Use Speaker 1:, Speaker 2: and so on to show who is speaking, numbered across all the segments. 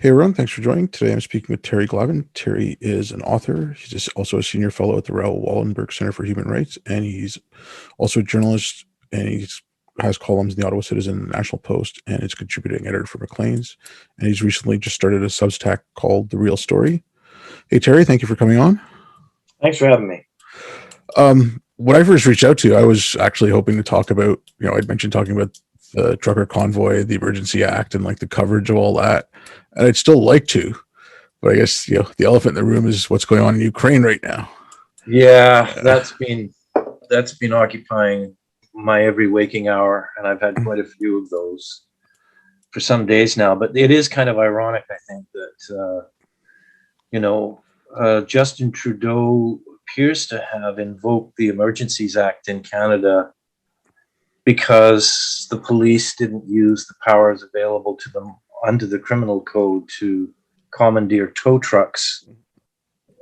Speaker 1: Hey everyone, thanks for joining. Today I'm speaking with Terry Glavin. Terry is an author. He's also a senior fellow at the Raoul Wallenberg Center for Human Rights, and he's also a journalist, and he has columns in the Ottawa Citizen and the National Post, and is a contributing editor for Maclean's. And he's recently just started a Substack called The Real Story. Hey Terry, thank you for coming on.
Speaker 2: Thanks for having me.
Speaker 1: When I first reached out to you, I was actually hoping to talk about, I'd mentioned talking about the trucker convoy, the Emergency Act, and like the coverage of all that. And I'd still like to, but I guess, the elephant in the room is what's going on in Ukraine right now.
Speaker 2: Yeah, that's been occupying my every waking hour, and I've had quite a few of those for some days now. But it is kind of ironic, I think, that Justin Trudeau appears to have invoked the Emergencies Act in Canada because the police didn't use the powers available to them under the criminal code to commandeer tow trucks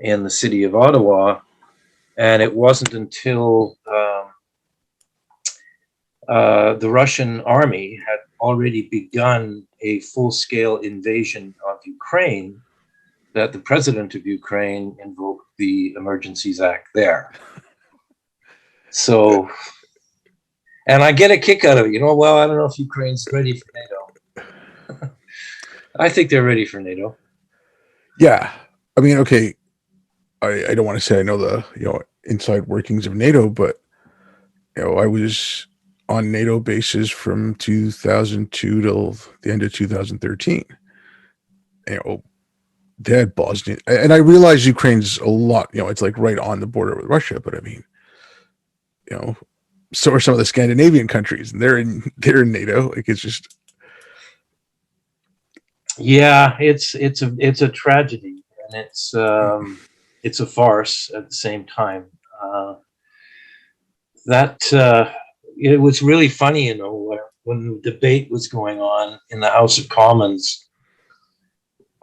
Speaker 2: in the city of Ottawa. And it wasn't until the Russian army had already begun a full-scale invasion of Ukraine that the president of Ukraine invoked the Emergencies Act there. So, and I get a kick out of it. Well, I don't know if Ukraine's ready for NATO. I think they're ready for NATO.
Speaker 1: Yeah. I mean, okay, I don't want to say I know the, inside workings of NATO, but, I was on NATO bases from 2002 till the end of 2013. They had Bosnia, and I realize Ukraine's a lot, it's like right on the border with Russia, but I mean, so are some of the Scandinavian countries, and they're in NATO. Like, it's just,
Speaker 2: yeah, it's a tragedy, and it's a farce at the same time. It was really funny, when the debate was going on in the House of Commons.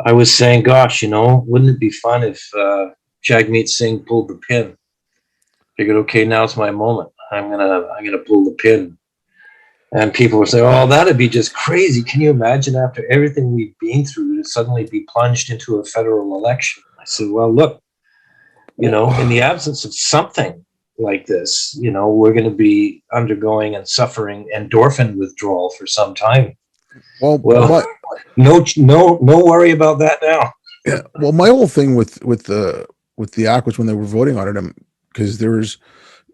Speaker 2: I was saying, gosh, wouldn't it be fun if Jagmeet Singh pulled the pin? Figured, okay, now's my moment. I'm gonna pull the pin. And people were saying, "Oh, that'd be just crazy. Can you imagine after everything we've been through to suddenly be plunged into a federal election?" I said, "Well, look, in the absence of something like this, we're going to be undergoing and suffering endorphin withdrawal for some time." Well, no worry about that now.
Speaker 1: Yeah. Well, my whole thing with the act was when they were voting on it, because there was,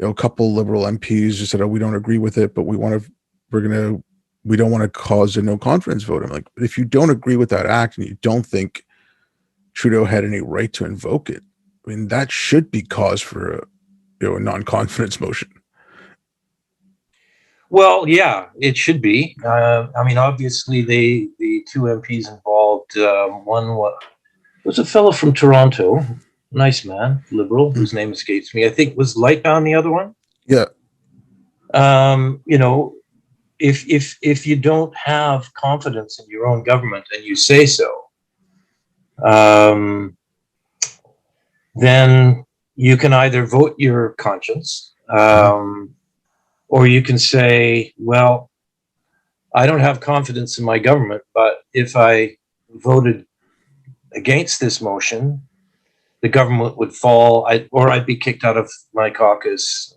Speaker 1: a couple liberal MPs who said, "Oh, we don't agree with it, but we don't want to cause a no confidence vote." I'm like, but if you don't agree with that act and you don't think Trudeau had any right to invoke it, I mean, that should be cause for a non-confidence motion.
Speaker 2: Well, yeah, it should be. Obviously, the two MPs involved, one was a fellow from Toronto, nice man, liberal, whose name escapes me. I think was Lightbound, the other one.
Speaker 1: Yeah.
Speaker 2: If you don't have confidence in your own government and you say so, then you can either vote your conscience, or you can say, well, I don't have confidence in my government, but if I voted against this motion, the government would fall, or I'd be kicked out of my caucus,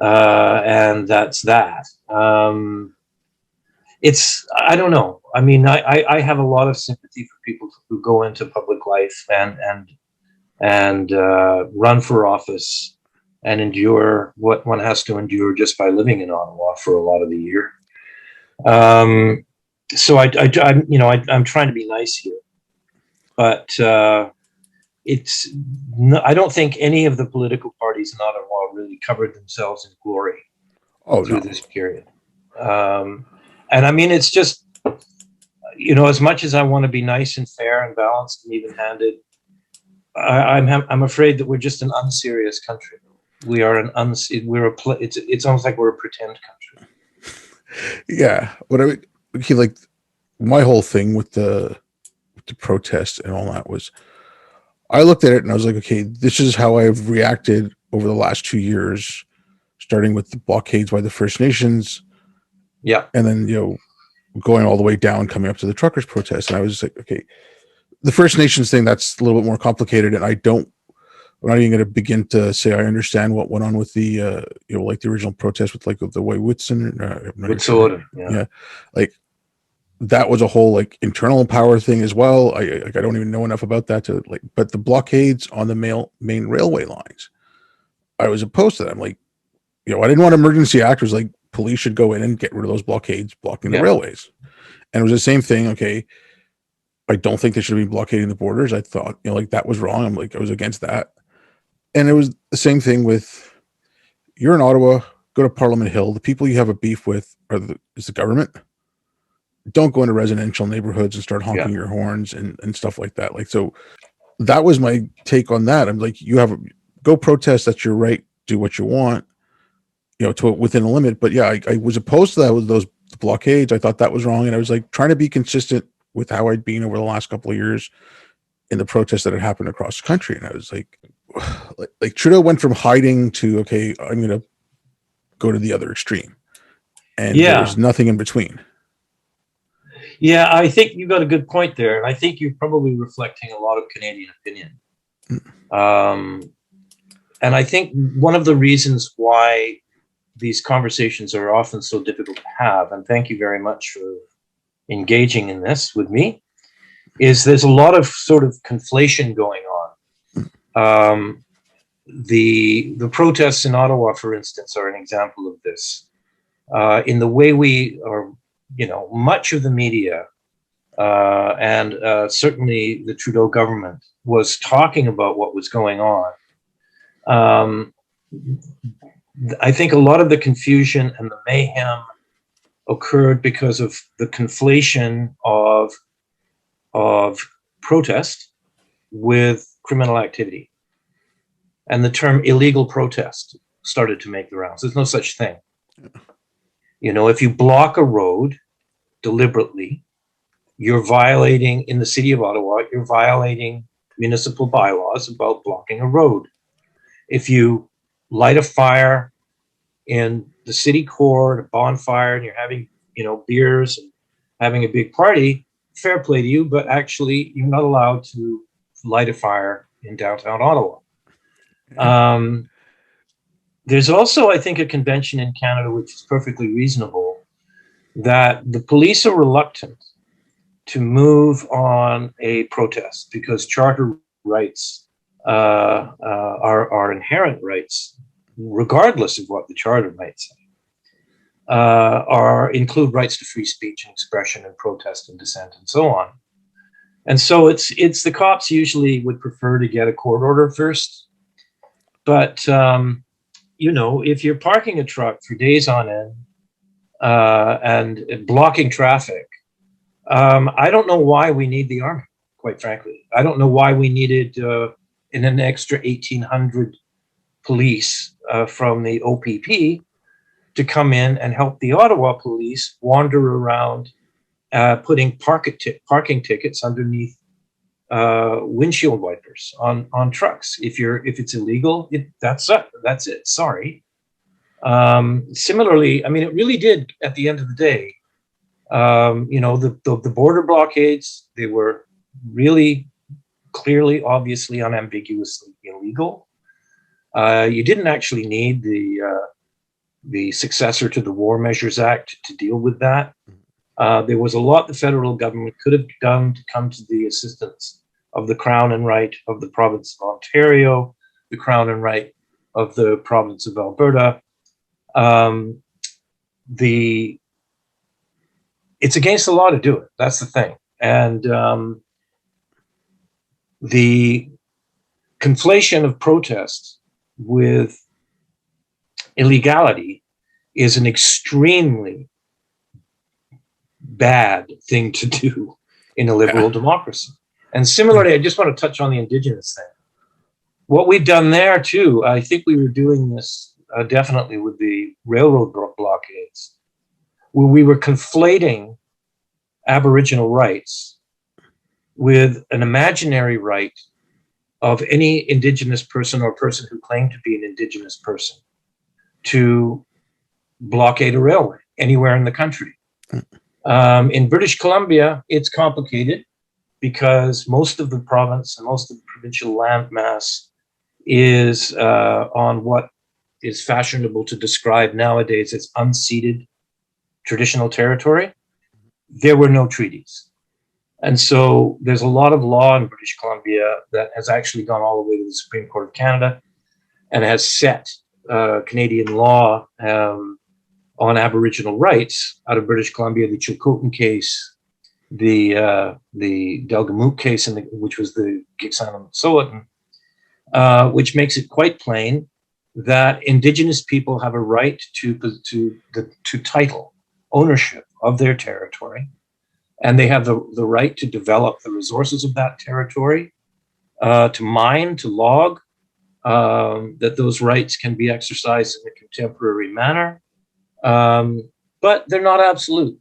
Speaker 2: and that's that. I don't know. I mean, I have a lot of sympathy for people who go into public life and run for office and endure what one has to endure just by living in Ottawa for a lot of the year. So I'm trying to be nice here, but I don't think any of the political parties in Ottawa really covered themselves in glory through this period. And I mean, it's just, as much as I want to be nice and fair and balanced and even-handed, I'm afraid that we're just an unserious country. We are it's almost like we're a pretend country.
Speaker 1: Yeah. Like my whole thing with the protests and all that was, I looked at it and I was like, okay, this is how I've reacted over the last 2 years, starting with the blockades by the First Nations.
Speaker 2: Yeah.
Speaker 1: And then, going all the way down, coming up to the truckers' protest. And I was just like, okay, the First Nations thing, that's a little bit more complicated. And I'm not even going to begin to say I understand what went on with the, like the original protest with like the White Whitson.
Speaker 2: Whatsoever,
Speaker 1: yeah. Like that was a whole like internal power thing as well. I don't even know enough about that to like, but the blockades on the main railway lines, I was opposed to them. Like, I didn't want emergency actors. Like police should go in and get rid of those blockades blocking the railways. And it was the same thing. Okay. I don't think they should be blockading the borders. I thought, like that was wrong. I was against that. And it was the same thing with, you're in Ottawa, go to Parliament Hill. The people you have a beef with is the government. Don't go into residential neighborhoods and start honking your horns and stuff like that. Like, so that was my take on that. I'm like, go protest. That's your right. Do what you want, to within a limit. But yeah, I was opposed to that with those blockades. I thought that was wrong. And I was like trying to be consistent with how I'd been over the last couple of years in the protests that had happened across the country. And I was like Trudeau went from hiding to, okay, I'm going to go to the other extreme. And there was nothing in between.
Speaker 2: Yeah, I think you got a good point there. And I think you're probably reflecting a lot of Canadian opinion. And I think one of the reasons why these conversations are often so difficult to have, and thank you very much for engaging in this with me, is there's a lot of sort of conflation going on. The protests in Ottawa, for instance, are an example of this. In the way we are, much of the media and certainly the Trudeau government was talking about what was going on. I think a lot of the confusion and the mayhem occurred because of the conflation of protest with criminal activity. And the term illegal protest started to make the rounds. There's no such thing. If you block a road deliberately, you're violating, in the city of Ottawa, you're violating municipal bylaws about blocking a road. If you light a fire in the city core, a bonfire, and you're having, beers and having a big party, fair play to you, but actually you're not allowed to light a fire in downtown Ottawa. There's also, I think, a convention in Canada, which is perfectly reasonable, that the police are reluctant to move on a protest because charter rights are inherent rights, regardless of what the charter might say, include rights to free speech and expression and protest and dissent and so on. And so it's the cops usually would prefer to get a court order first. But, if you're parking a truck for days on end and blocking traffic, I don't know why we need the army, quite frankly. I don't know why we needed an extra 1,800 police from the OPP to come in and help the Ottawa police wander around putting parking tickets underneath windshield wipers on trucks. If it's illegal, that's it. Sorry. Similarly, it really did at the end of the day. The border blockades, they were really clearly, obviously, unambiguously illegal. You didn't actually need the successor to the War Measures Act to deal with that. There was a lot the federal government could have done to come to the assistance of the Crown and Right of the province of Ontario, the Crown and Right of the province of Alberta. It's against the law to do it. That's the thing. And the conflation of protest with illegality is an extremely bad thing to do in a liberal democracy. And similarly, I just want to touch on the Indigenous thing. What we've done there too, I think we were doing this definitely with the railroad blockades, where we were conflating Aboriginal rights with an imaginary right of any Indigenous person or person who claimed to be an Indigenous person to blockade a railway anywhere in the country. In British Columbia, it's complicated because most of the province and most of the provincial landmass is on what is fashionable to describe nowadays as unceded traditional territory. There were no treaties. And so there's a lot of law in British Columbia that has actually gone all the way to the Supreme Court of Canada and has set Canadian law on Aboriginal rights out of British Columbia, the Chilcotin case, the Delgamuukw case, which was the Gitxaala-Mississaugan, which makes it quite plain that Indigenous people have a right to title, ownership of their territory, and they have the right to develop the resources of that territory, to mine, to log, that those rights can be exercised in a contemporary manner, but they're not absolute.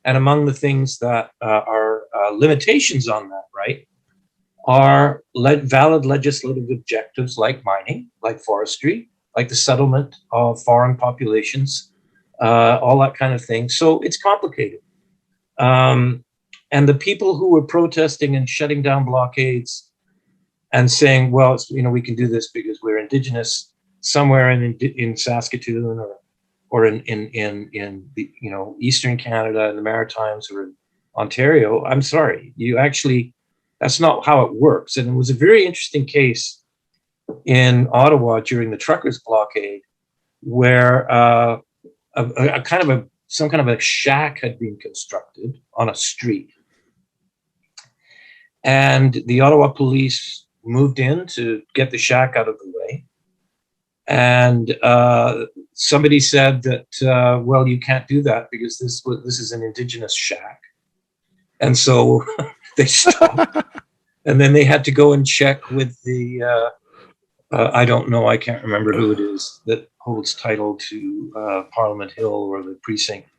Speaker 2: And among the things that are limitations on that right are valid legislative objectives like mining, like forestry, like the settlement of foreign populations, all that kind of thing. So it's complicated. And the people who were protesting and shutting down blockades and saying, well, we can do this because we're Indigenous somewhere in Saskatoon or in the, Eastern Canada and the Maritimes or in Ontario. I'm sorry, that's not how it works. And it was a very interesting case in Ottawa during the truckers' blockade, where some kind of a shack had been constructed on a street, and the Ottawa police moved in to get the shack out of the way. And somebody said that, well, you can't do that because this is an Indigenous shack. And so they stopped. And then they had to go and check with the, I don't know, I can't remember who it is that holds title to Parliament Hill or the precinct.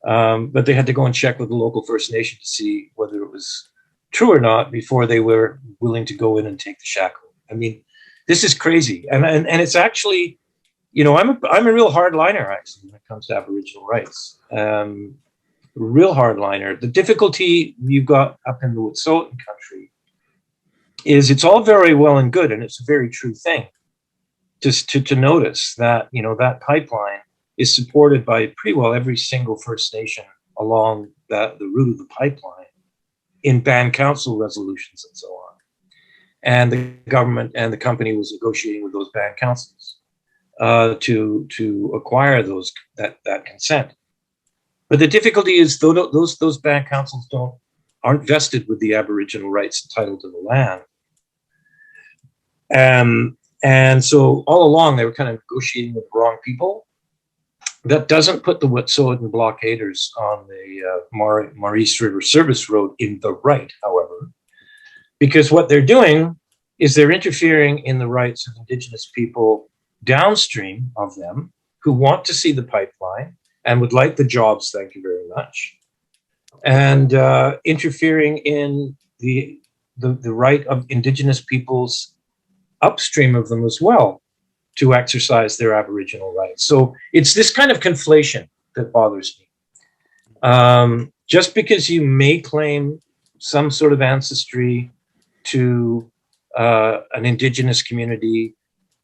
Speaker 2: But they had to go and check with the local First Nation to see whether it was true or not before they were willing to go in and take the shack. I mean, this is crazy. And it's actually, I'm a real hardliner, actually, when it comes to Aboriginal rights. Real hardliner. The difficulty you've got up in the Wet'suwet'en country is it's all very well and good, and it's a very true thing just to notice that, that pipeline is supported by pretty well every single First Nation along the route of the pipeline in band council resolutions and so on. And the government and the company was negotiating with those band councils to acquire that consent. But the difficulty is those band councils aren't vested with the Aboriginal rights and title to the land. And so all along they were kind of negotiating with the wrong people. That doesn't put the Wet'suwet'en blockaders on the Maurice River Service Road in the right, however, because what they're doing is they're interfering in the rights of Indigenous people downstream of them who want to see the pipeline and would like the jobs, thank you very much, and interfering in the right of Indigenous peoples upstream of them as well to exercise their Aboriginal rights. So it's this kind of conflation that bothers me. Just because you may claim some sort of ancestry to an Indigenous community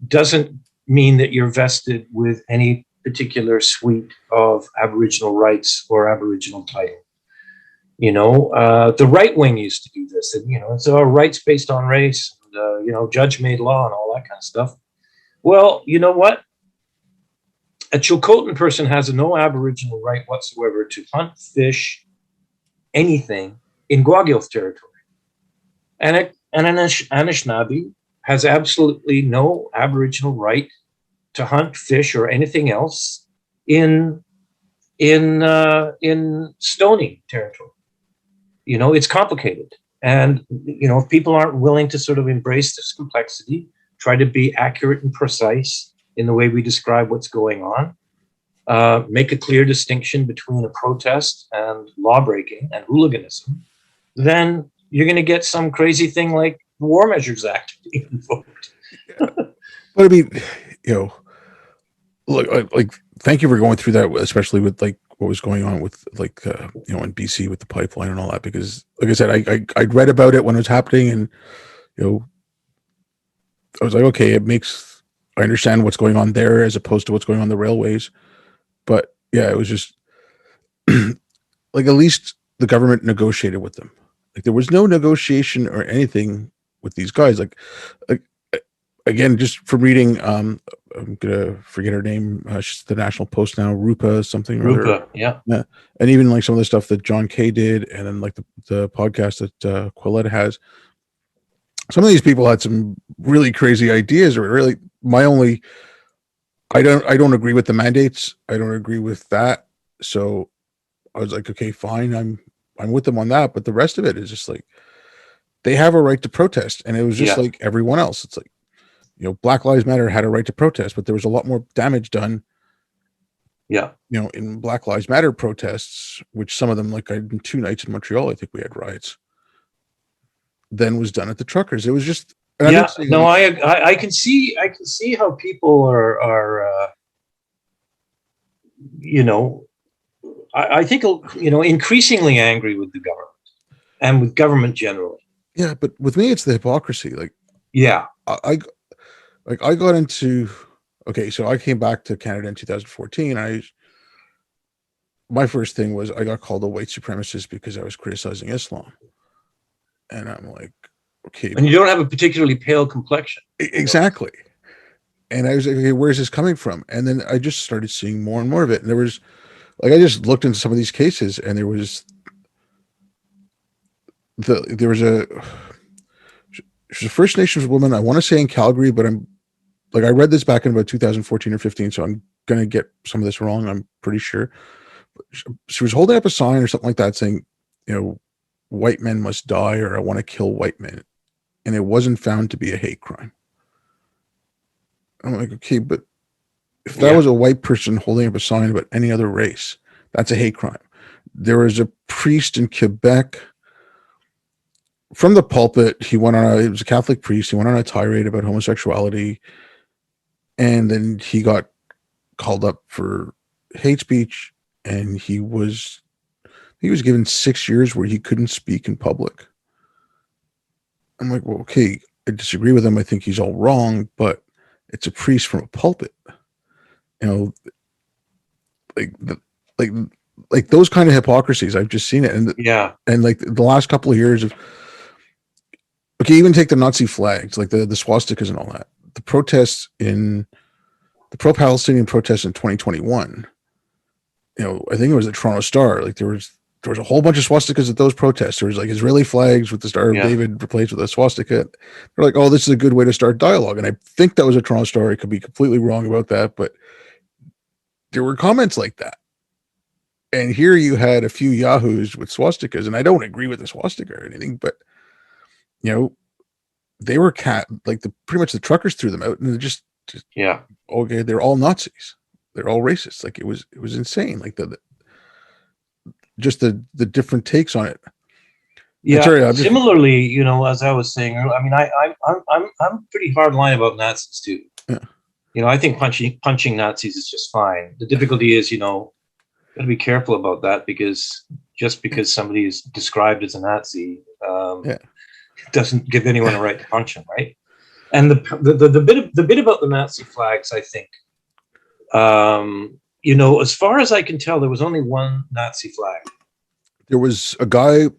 Speaker 2: doesn't mean that you're vested with any particular suite of Aboriginal rights or Aboriginal title. The right wing used to do this, and it's rights based on race, and, judge made law and all that kind of stuff. Well, you know what? A Chilcotin person has no Aboriginal right whatsoever to hunt, fish, anything in Gwagil's territory. And an Anishinaabe has absolutely no Aboriginal right to hunt, fish, or anything else in Stoney territory. It's complicated. And, if people aren't willing to sort of embrace this complexity, try to be accurate and precise in the way we describe what's going on, make a clear distinction between a protest and lawbreaking and hooliganism, then you're going to get some crazy thing like the War Measures Act being invoked.
Speaker 1: But I mean, look, like, thank you for going through that, especially with what was going on with in BC with the pipeline and all that, because like I said, I'd read about it when it was happening, and I was like, okay, I understand what's going on there as opposed to what's going on the railways. But yeah, it was just like, at least the government negotiated with them. Like, there was no negotiation or anything with these guys. Like again, just from reading, I'm gonna forget her name. She's the National Post now, Rupa something or other.
Speaker 2: Rupa, yeah.
Speaker 1: Yeah, and even like some of the stuff that John Kay did, and then like the podcast that Quillette has. Some of these people had some really crazy ideas, or really I don't agree with the mandates. I don't agree with that. So I was like, okay, fine. I'm with them on that. But the rest of it is just like, they have a right to protest. And it was just like everyone else. It's like, Black Lives Matter had a right to protest, but there was a lot more damage done.
Speaker 2: Yeah.
Speaker 1: In Black Lives Matter protests, which some of them, like, in 2 nights in Montreal, I think we had riots, than was done at the truckers. It was just,
Speaker 2: no, I can see how people are I think increasingly angry with the government and with government generally.
Speaker 1: Yeah, but with me, it's the hypocrisy. Like,
Speaker 2: yeah,
Speaker 1: I got into, okay, so I came back to Canada in 2014. My first thing was I got called a white supremacist because I was criticizing Islam. And I'm like, okay.
Speaker 2: And you don't have a particularly pale complexion.
Speaker 1: Exactly. And I was like, okay, where's this coming from? And then I just started seeing more and more of it. And there was, like, I just looked into some of these cases, and there was she's a First Nations woman, I want to say in Calgary, but I read this back in about 2014 or 15, so I'm going to get some of this wrong, I'm pretty sure. But she was holding up a sign or something like that saying, white men must die, or I want to kill white men. And it wasn't found to be a hate crime. I'm like, okay, but if that was a white person holding up a sign about any other race, that's a hate crime. There was a priest in Quebec, from the pulpit, he was a Catholic priest. He went on a tirade about homosexuality, and then he got called up for hate speech, and he was given 6 years where he couldn't speak in public. I'm like, well, okay, I disagree with him. I think he's all wrong, but it's a priest from a pulpit. Like those kind of hypocrisies, I've just seen it. And and like the last couple of years of, okay, even take the Nazi flags, like the swastikas and all that. The protests the pro-Palestinian protests in 2021, I think it was the Toronto Star. Like, there was a whole bunch of swastikas at those protests. There was like Israeli flags with the Star of David replaced with a swastika. They're like, oh, this is a good way to start dialogue. And I think that was a Toronto Star. I could be completely wrong about that, but there were comments like that. And here you had a few yahoos with swastikas, and I don't agree with the swastika or anything, but they were pretty much the truckers threw them out, and they're just okay, they're all Nazis, they're all racist. Like, it was insane. Like, the different takes on it.
Speaker 2: Sorry, similarly, as I was saying, I mean, I'm pretty hard line about Nazis too. I think punching Nazis is just fine. The difficulty is, got to be careful about that, because just because somebody is described as a Nazi, doesn't give anyone a right to punch him, right? And the bit about the Nazi flags, I think, as far as I can tell, there was only one Nazi flag.
Speaker 1: There was a guy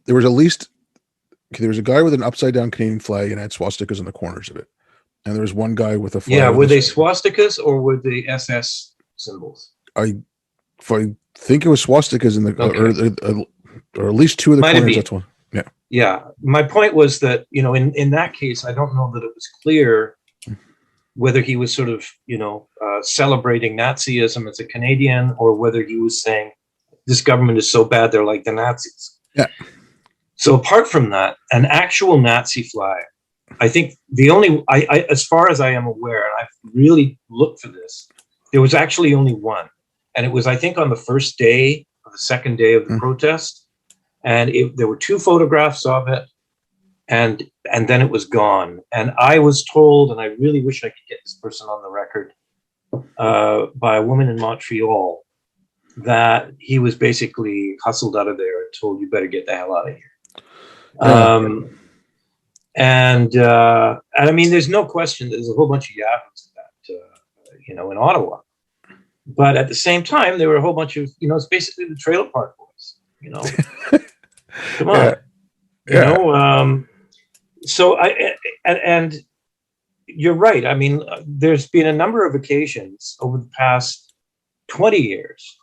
Speaker 1: with an upside down Canadian flag, and had swastikas in the corners of it. And there was one guy with a flag.
Speaker 2: Yeah, were they swastikas or were they SS symbols?
Speaker 1: I think it was swastikas in the, or at least two of the corners. That's one. Yeah.
Speaker 2: Yeah. My point was that, in that case, I don't know that it was clear whether he was sort of, celebrating Nazism as a Canadian, or whether he was saying this government is so bad they're like the Nazis.
Speaker 1: Yeah.
Speaker 2: So apart from that, an actual Nazi flag, I think the only, as far as I am aware, and I've really looked for this, there was actually only one. And it was, I think, on the first day or the second day of the protest. And there were 2 photographs of it, and then it was gone. And I was told, and I really wish I could get this person on the record, by a woman in Montreal, that he was basically hustled out of there and told, you better get the hell out of here.
Speaker 1: Yeah.
Speaker 2: And I mean, there's no question that there's a whole bunch of yahoos that, in Ottawa. But at the same time, there were a whole bunch of, it's basically the trailer park boys, come on,
Speaker 1: Yeah.
Speaker 2: So and you're right. I mean, there's been a number of occasions over the past 20 years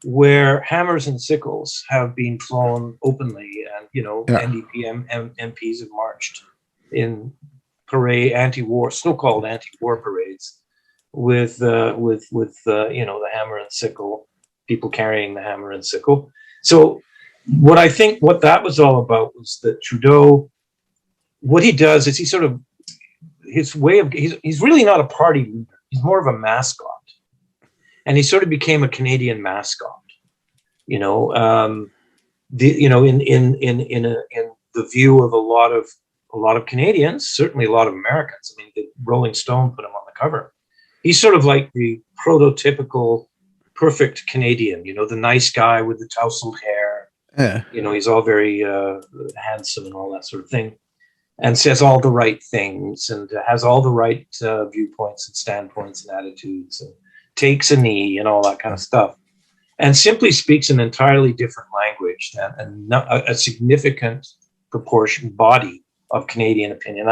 Speaker 2: where hammers and sickles have been flown openly, and
Speaker 1: Yeah.
Speaker 2: NDP MPs have marched in anti-war, so-called anti-war parades with the hammer and sickle, people carrying the hammer and sickle. So what that was all about was that Trudeau, what he does is he's really not a party leader. He's more of a mascot. And he sort of became a Canadian mascot, in the view of a lot of Canadians, certainly a lot of Americans. I mean, the Rolling Stone put him on the cover. He's sort of like the prototypical perfect Canadian, the nice guy with the tousled hair.
Speaker 1: Yeah.
Speaker 2: He's all very handsome and all that sort of thing, and says all the right things, and has all the right viewpoints and standpoints and attitudes, and takes a knee and all that kind of stuff, and simply speaks an entirely different language than a significant body of Canadian opinion.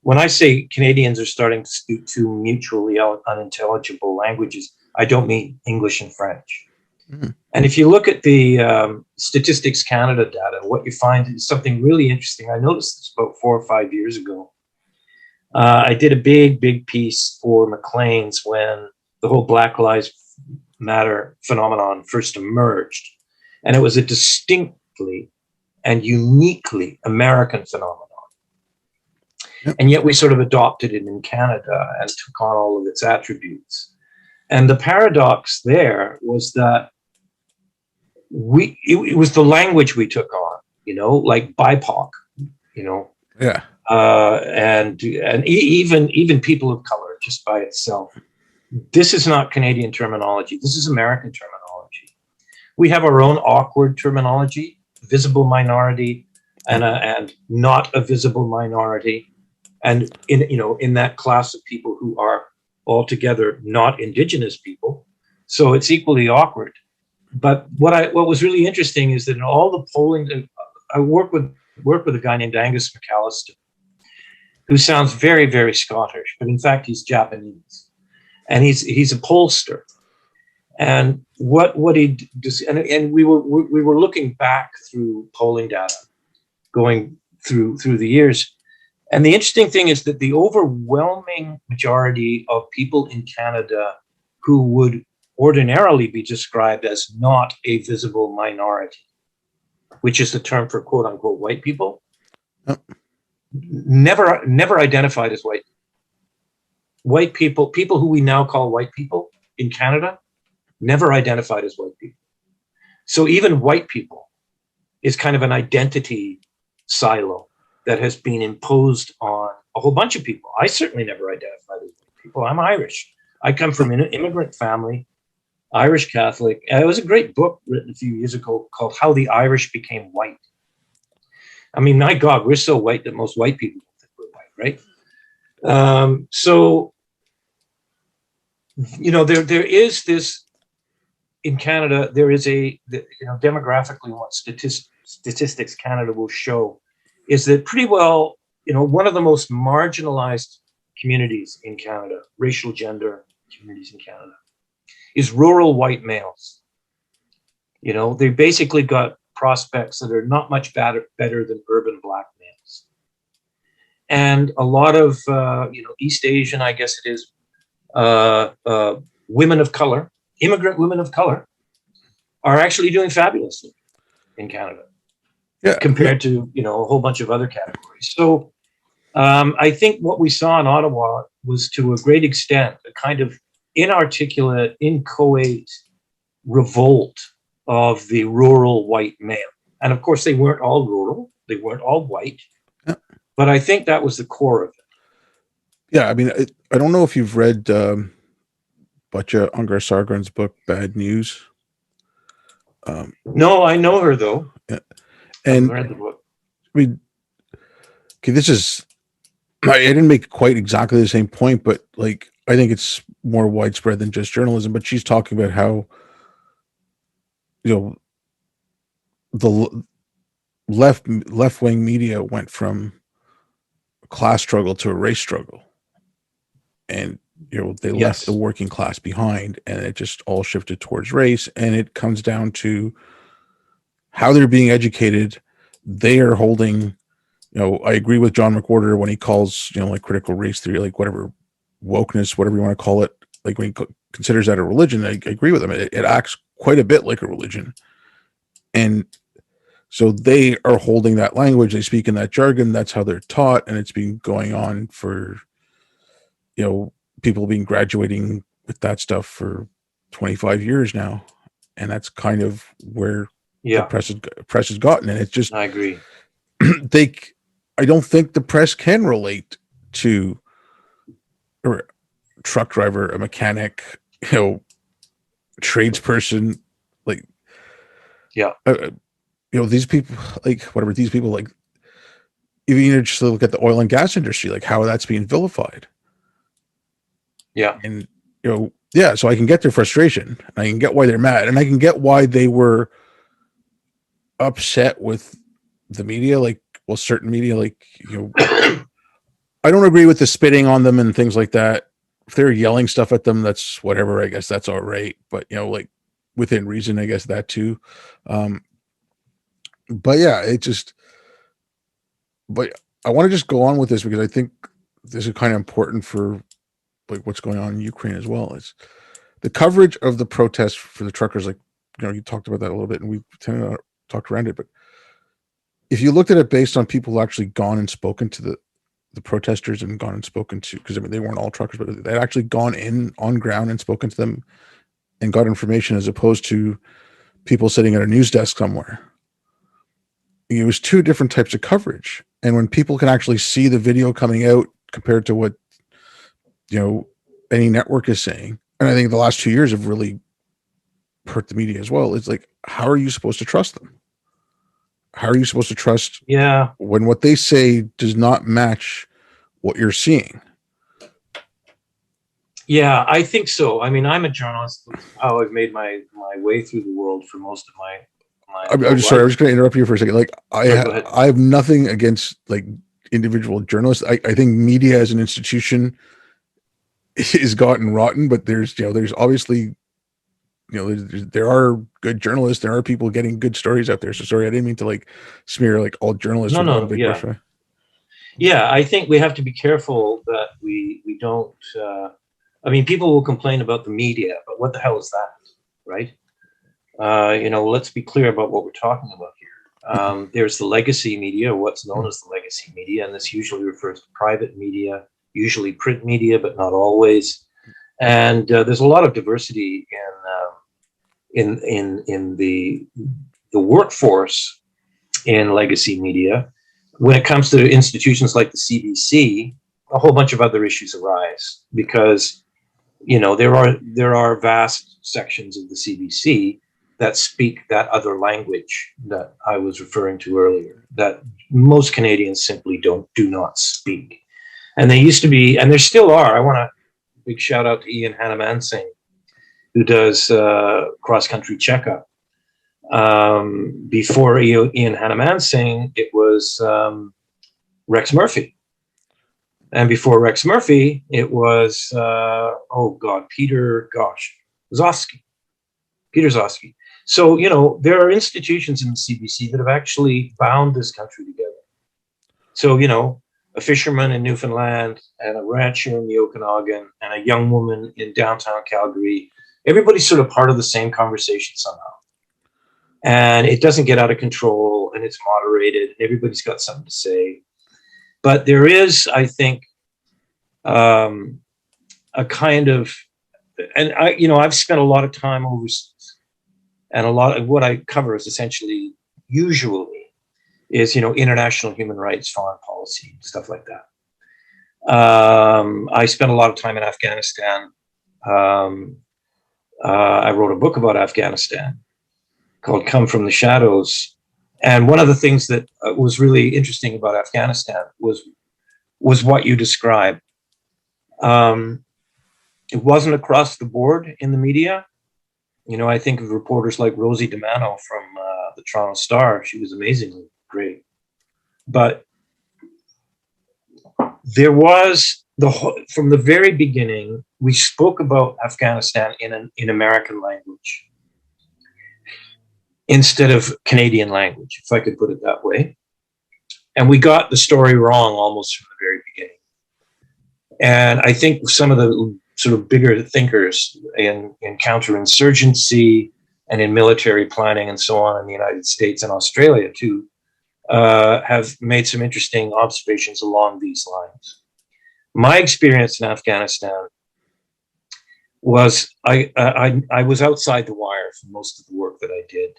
Speaker 2: When I say Canadians are starting to speak two mutually unintelligible languages, I don't mean English and French. Mm. And if you look at the Statistics Canada data, what you find is something really interesting. I noticed this about 4 or 5 years ago. I did a big piece for Maclean's when the whole Black Lives Matter phenomenon first emerged. And it was a distinctly and uniquely American phenomenon. Yep. And yet we sort of adopted it in Canada and took on all of its attributes. And the paradox there was that it was the language we took on, like BIPOC,
Speaker 1: Yeah.
Speaker 2: And even people of color just by itself. This is not Canadian terminology. This is American terminology. We have our own awkward terminology, visible minority and not a visible minority. And in that class of people who are altogether not Indigenous people. So it's equally awkward. But what was really interesting is that in all the polling, I work with a guy named Angus McAllister, who sounds very, very Scottish, but in fact he's Japanese. And he's a pollster, and what he does, and we were looking back through polling data, going through the years, and the interesting thing is that the overwhelming majority of people in Canada who would ordinarily be described as not a visible minority, which is the term for quote unquote white people, never identified as white. White people who we now call white people in Canada, never identified as white people. So even white people is kind of an identity silo that has been imposed on a whole bunch of people. I certainly never identified as white people. I'm Irish. I come from an immigrant family, Irish Catholic. And it was a great book written a few years ago called How the Irish Became White. I mean, my God, we're so white that most white people don't think we're white, right? So, there is this in Canada. There is demographically, what Statistics Canada will show is that pretty well, one of the most marginalized communities in Canada, racial gender communities in Canada, is rural white males. They basically got prospects that are not much better than urban black males. And a lot of, East Asian, I guess it is, women of color, immigrant women of color, are actually doing fabulously in Canada, compared to, a whole bunch of other categories. So I think what we saw in Ottawa was, to a great extent, a kind of inarticulate, inchoate revolt of the rural white male. And of course, they weren't all rural, they weren't all white, but I think that was the core of it.
Speaker 1: Yeah, I mean, I don't know if you've read Batya Ungar Sargon's book, Bad News.
Speaker 2: No, I know her though. I've
Speaker 1: And
Speaker 2: read the book.
Speaker 1: I mean, okay, this is, I didn't make quite exactly the same point, but like, I think it's more widespread than just journalism. But she's talking about how, you know, the left wing media went from a class struggle to a race struggle, and they left the
Speaker 2: Yes.
Speaker 1: working class behind, and it just all shifted towards race. And it comes down to how they're being educated. They are holding, I agree with John McWhorter when he calls, like critical race theory, like whatever wokeness, whatever you want to call it, like when he considers that a religion. I agree with him. It acts quite a bit like a religion. And so they are holding that language. They speak in that jargon. That's how they're taught. And it's been going on for, people been graduating with that stuff for 25 years now. And that's kind of where the
Speaker 2: Yeah,
Speaker 1: press has gotten. And it's just,
Speaker 2: I agree.
Speaker 1: I don't think the press can relate to a truck driver, a mechanic, tradesperson, like,
Speaker 2: Yeah,
Speaker 1: these people, like whatever these people, like, even just look at the oil and gas industry, like how that's being vilified.
Speaker 2: yeah,
Speaker 1: And, yeah, so I can get their frustration, and I can get why they're mad, and I can get why they were upset with the media, like, well, certain media, like, I don't agree with the spitting on them and things like that. If they're yelling stuff at them, that's whatever. I guess that's all right. But like within reason, I guess that too. Um, but yeah, it just. But I want to just go on with this because I think this is kind of important for like what's going on in Ukraine as well. It's the coverage of the protests for the truckers. Like, you talked about that a little bit, and we tended to talk around it. But if you looked at it based on people who actually gone and spoken to the protesters and gone and spoken to, because I mean they weren't all truckers, but they'd actually gone in on ground and spoken to them and got information, as opposed to people sitting at a news desk somewhere. It was two different types of coverage, and when people can actually see the video coming out compared to what any network is saying, and I think the last 2 years have really hurt the media as well. It's like, how are you supposed to trust them? How are you supposed to trust
Speaker 2: yeah,
Speaker 1: when what they say does not match what you're seeing?
Speaker 2: yeah. I think so. I mean, I'm a journalist. How I've made my way through the world for most of my
Speaker 1: I'm
Speaker 2: adult
Speaker 1: just sorry. I was
Speaker 2: life.
Speaker 1: just going to interrupt you for a second. Like,
Speaker 2: Sorry, go ahead.
Speaker 1: I have nothing against like individual journalists. I think media as an institution is gotten rotten, but there's obviously, there are good journalists. There are people getting good stories out there. So sorry, I didn't mean to like smear like all journalists
Speaker 2: No,
Speaker 1: with one
Speaker 2: no,
Speaker 1: big brush.
Speaker 2: yeah, yeah. I think we have to be careful that we don't. I mean, people will complain about the media, but what the hell is that, right? Let's be clear about what we're talking about here. There's the legacy media, what's known as the legacy media, and this usually refers to private media, usually print media, but not always. And there's a lot of diversity in the workforce in legacy media. When it comes to institutions like the CBC, a whole bunch of other issues arise because there are vast sections of the CBC that speak that other language that I was referring to earlier, that most Canadians simply do not speak. And they used to be, and there still are. I want to big shout out to Ian Hanamansing, who does cross country checkup. Before Ian Hanamansing, it was Rex Murphy. And before Rex Murphy, it was, Peter Zosky. Peter Zosky. So, there are institutions in the CBC that have actually bound this country together. So, a fisherman in Newfoundland and a rancher in the Okanagan and a young woman in downtown Calgary, everybody's sort of part of the same conversation somehow. And it doesn't get out of control, and it's moderated. Everybody's got something to say. But there is, I think, a kind of, and I've spent a lot of time overseas, and a lot of what I cover is essentially, usually, is international human rights, foreign policy, stuff like that. I spent a lot of time in Afghanistan. I wrote a book about Afghanistan. called Come From the Shadows. And one of the things that was really interesting about Afghanistan was what you described. It wasn't across the board in the media. You know, I think of reporters like Rosie DiMano from the Toronto Star. She was amazingly great. But there was from the very beginning, we spoke about Afghanistan in American language instead of Canadian language, if I could put it that way. And we got the story wrong almost from the very beginning. And I think some of the sort of bigger thinkers in counterinsurgency and in military planning and so on in the United States and Australia too, have made some interesting observations along these lines. My experience in Afghanistan was I was outside the wire for most of the work that I did.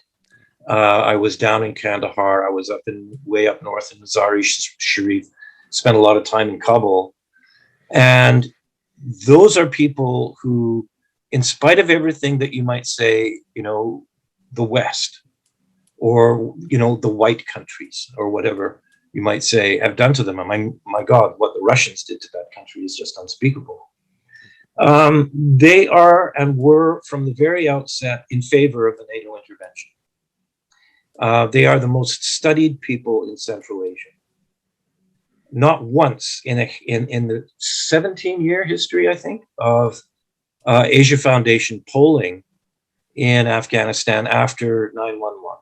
Speaker 2: I was down in Kandahar. I was way up north in Mazar-e-Sharif, spent a lot of time in Kabul. And those are people who, in spite of everything that you might say, you know, the West or, you know, the white countries or whatever you might say have done to them. And my God, what the Russians did to that country is just unspeakable. They are and were from the very outset in favor of the NATO intervention. They are the most studied people in Central Asia. Not once in the 17-year history, I think, of Asia Foundation polling in Afghanistan after 9/11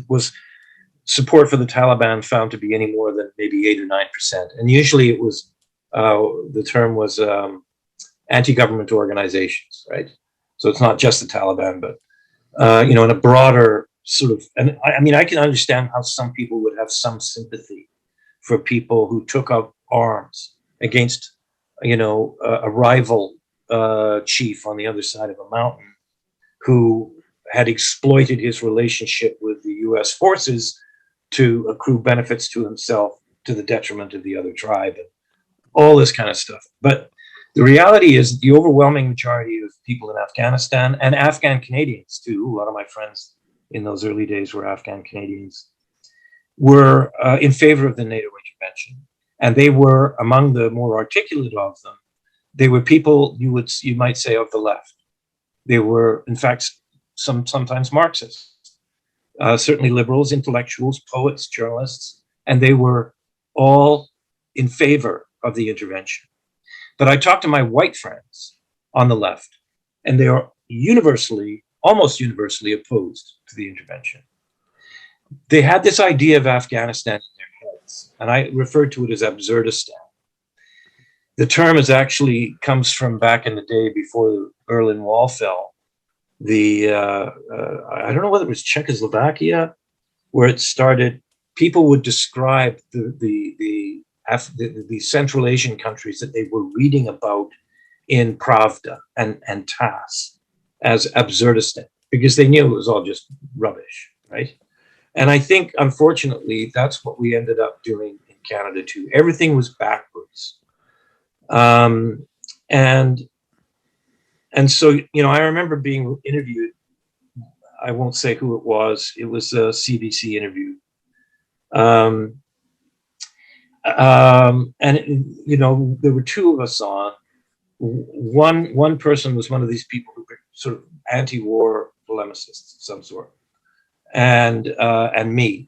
Speaker 2: was support for the Taliban found to be any more than maybe 8 or 9%. And usually it was the term was anti-government organizations, right? So it's not just the Taliban, but you know, in a broader sort of, and I mean, I can understand how some people would have some sympathy for people who took up arms against, you know, a rival chief on the other side of a mountain who had exploited his relationship with the US forces to accrue benefits to himself to the detriment of the other tribe and all this kind of stuff. But the reality is the overwhelming majority of people in Afghanistan and Afghan Canadians too, a lot of my friends in those early days were Afghan Canadians, were in favor of the NATO intervention. And they were among the more articulate of them. They were people you might say of the left. They were, in fact, sometimes Marxists, certainly liberals, intellectuals, poets, journalists, and they were all in favor of the intervention. But I talked to my white friends on the left, and they are almost universally opposed to the intervention. They had this idea of Afghanistan in their heads, and I referred to it as Absurdistan. The term comes from back in the day before the Berlin Wall fell. I don't know whether it was Czechoslovakia where it started. People would describe the Central Asian countries that they were reading about in Pravda and TASS as Absurdistan because they knew it was all just rubbish, right? And I think, unfortunately, that's what we ended up doing in Canada too. Everything was backwards. And so, you know, I remember being interviewed. I won't say who it was. It was a CBC interview. And you know, there were two of us on. One person was one of these people who were sort of anti-war polemicists of some sort, and me,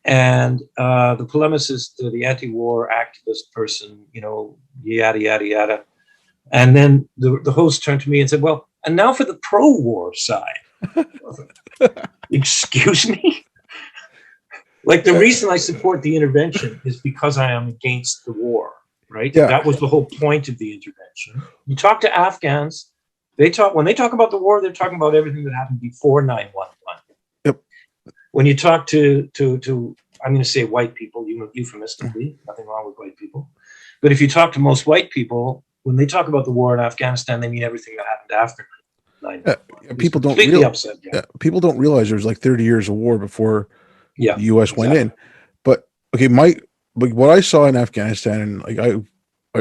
Speaker 2: and the polemicist, the anti-war activist person, you know, yada yada yada, and then the host turned to me and said, "Well, and now for the pro-war side." Excuse me. Like the reason I support the intervention is because I am against the war, right? Yeah. That was the whole point of the intervention. You talk to Afghans, when they talk about the war, they're talking about everything that happened before 9/11.
Speaker 1: Yep.
Speaker 2: When you talk to I'm going to say white people, euphemistically, nothing wrong with white people. But if you talk to most white people, when they talk about the war in Afghanistan, they mean everything that happened after 9/11.
Speaker 1: People don't realize there's like 30 years of war before the U.S. went in. But okay, what I saw in Afghanistan, and like I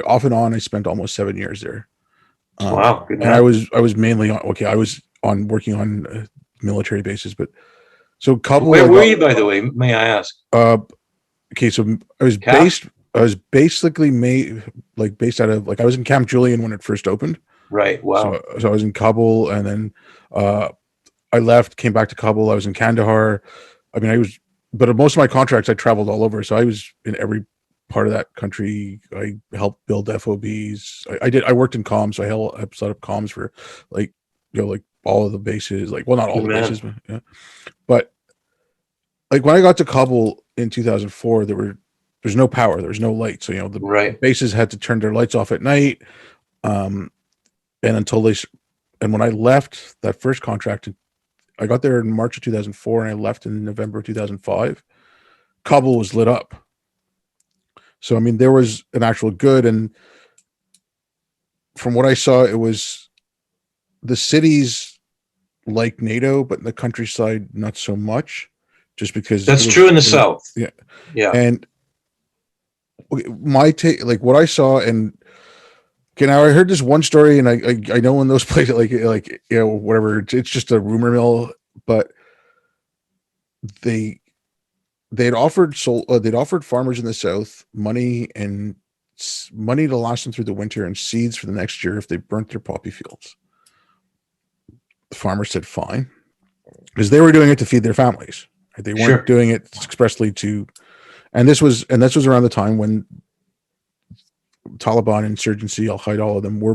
Speaker 1: off and on, I spent almost 7 years there.
Speaker 2: Wow.
Speaker 1: And I was mainly on. Okay, I on working on military bases. But so Kabul,
Speaker 2: Where
Speaker 1: I
Speaker 2: were
Speaker 1: got
Speaker 2: you, by the way? May I ask?
Speaker 1: okay. So
Speaker 2: Cap?
Speaker 1: I was basically made like based out of like I was in Camp Julian when it first opened.
Speaker 2: Right. Wow.
Speaker 1: So I was in Kabul, and then uh, I left, came back to Kabul. I was in Kandahar. I mean, but most of my contracts I traveled all over, so I was in every part of that country. I helped build FOBs. I worked in comms, so I set up comms for like like all of the bases. Like, well, not all
Speaker 2: Good
Speaker 1: the
Speaker 2: man.
Speaker 1: bases, but yeah. But like when I got to Kabul in 2004, there's no power, there's no light, so the
Speaker 2: Right.
Speaker 1: bases had to turn their lights off at night. Um, and until they and when I left that first contract, I got there in March of 2004, and I left in November of 2005. Kabul was lit up. So I mean, there was an actual good, and from what I saw, it was the cities like NATO, but in the countryside not so much, just because
Speaker 2: That's true in the South.
Speaker 1: yeah.
Speaker 2: Yeah.
Speaker 1: And my take, like what I saw, and okay, now I heard this one story, and I know in those places, like whatever, it's just a rumor mill, but they they'd offered farmers in the South money to last them through the winter and seeds for the next year if they burnt their poppy fields. The farmers said fine, because they were doing it to feed their families. Right? They weren't
Speaker 2: Sure.
Speaker 1: doing it expressly to. And this was around the time when Taliban, insurgency, Al Qaeda, all of them were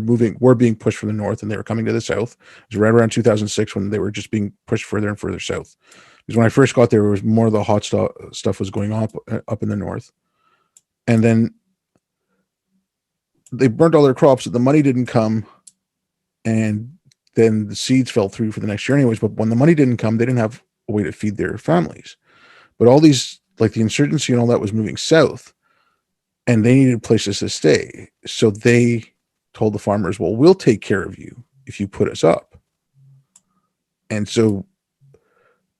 Speaker 1: being pushed from the north, and they were coming to the south. It was right around 2006 when they were just being pushed further and further south. Because when I first got there, it was more of the hot stuff was going on up in the north, and then they burnt all their crops. The money didn't come, and then the seeds fell through for the next year, anyways. But when the money didn't come, they didn't have a way to feed their families. But all these, like the insurgency and all that, was moving south, and they needed places to stay. So they told the farmers, well, we'll take care of you if you put us up. And so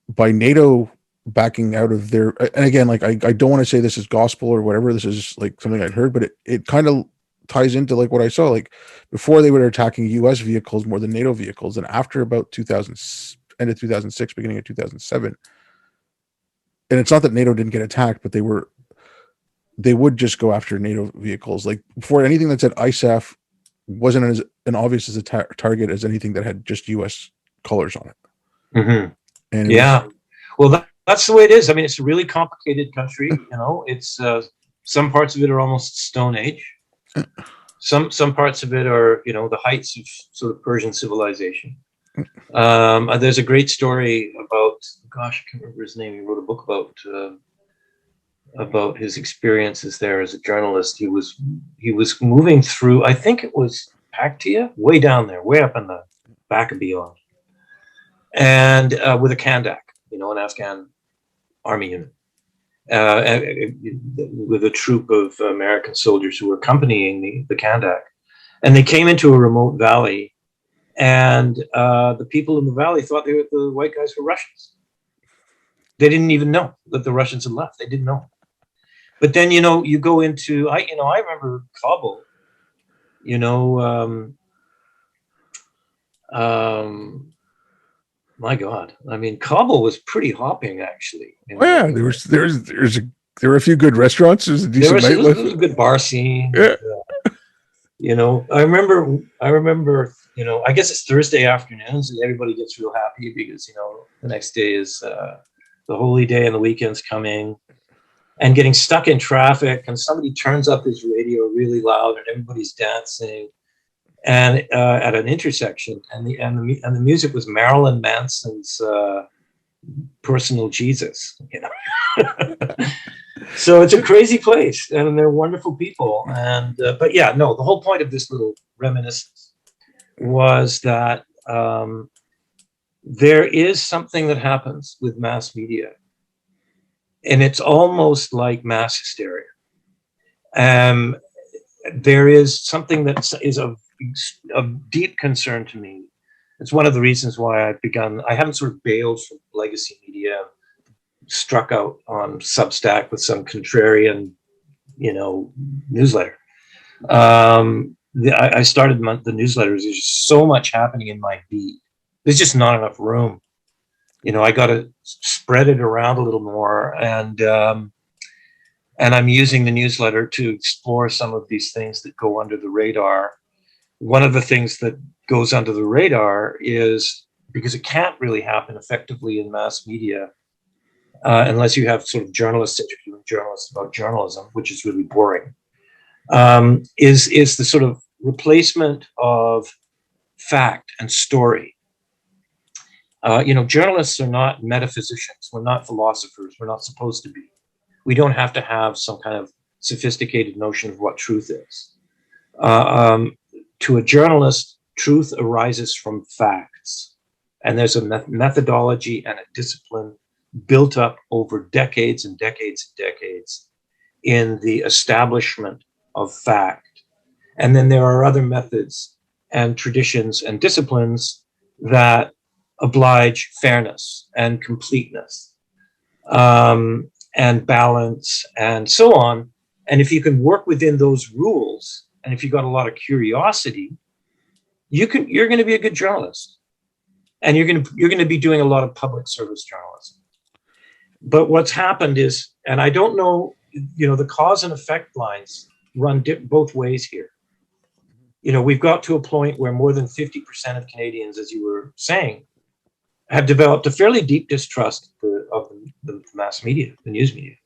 Speaker 1: by NATO backing out of their, and again, like I don't want to say this is gospel or whatever, this is like something I'd heard, but it kind of ties into like what I saw. Like before, they were attacking US vehicles more than NATO vehicles, and after about 2000, end of 2006, beginning of 2007, and it's not that NATO didn't get attacked, but they would just go after NATO vehicles. Like before, anything that said ISAF wasn't as an obvious as a target as anything that had just US colors on it.
Speaker 2: Mm-hmm.
Speaker 1: And
Speaker 2: yeah, well, that's the way it is. I mean, it's a really complicated country. It's some parts of it are almost Stone Age. Some parts of it are, the heights of sort of Persian civilization. There's a great story about, gosh, I can't remember his name. He wrote a book about his experiences there as a journalist. He was moving through, I think it was Paktia, way down there, way up in the back of beyond, and with a Kandak, an Afghan army unit, with a troop of American soldiers who were accompanying the Kandak. And they came into a remote valley, and the people in the valley thought the white guys were Russians. They didn't even know that the Russians had left. They didn't know. But then, you go into, I remember Kabul, my God, I mean, Kabul was pretty hopping, actually.
Speaker 1: yeah, there were a few good restaurants. There's a decent nightlife.
Speaker 2: There was a good bar scene.
Speaker 1: Yeah.
Speaker 2: I remember, I guess it's Thursday afternoons and everybody gets real happy because, the next day is the holy day and the weekend's coming, and getting stuck in traffic, and somebody turns up his radio really loud and everybody's dancing, and at an intersection, and the music was Marilyn Manson's Personal Jesus. So it's a crazy place, and they're wonderful people. And but yeah, no, the whole point of this little reminiscence was that there is something that happens with mass media, and it's almost like mass hysteria. There is something that is of deep concern to me. It's one of the reasons why I haven't sort of bailed from legacy media, struck out on Substack with some contrarian, newsletter. I started the newsletters. There's just so much happening in my feed there's just not enough room. I got to spread it around a little more, and I'm using the newsletter to explore some of these things that go under the radar. One of the things that goes under the radar is, because it can't really happen effectively in mass media unless you have sort of journalists interviewing journalists about journalism, which is really boring, is the sort of replacement of fact and story. Journalists are not metaphysicians. We're not philosophers. We're not supposed to be. We don't have to have some kind of sophisticated notion of what truth is. To a journalist, truth arises from facts. And there's a methodology and a discipline built up over decades and decades and decades in the establishment of fact. And then there are other methods and traditions and disciplines that oblige fairness and completeness, and balance and so on. And if you can work within those rules, and if you've got a lot of curiosity, you're going to be a good journalist, and you're going to be doing a lot of public service journalism. But what's happened is, and I don't know, the cause and effect lines run both ways here. We've got to a point where more than 50% of Canadians, as you were saying, have developed a fairly deep distrust of the mass media, the news media.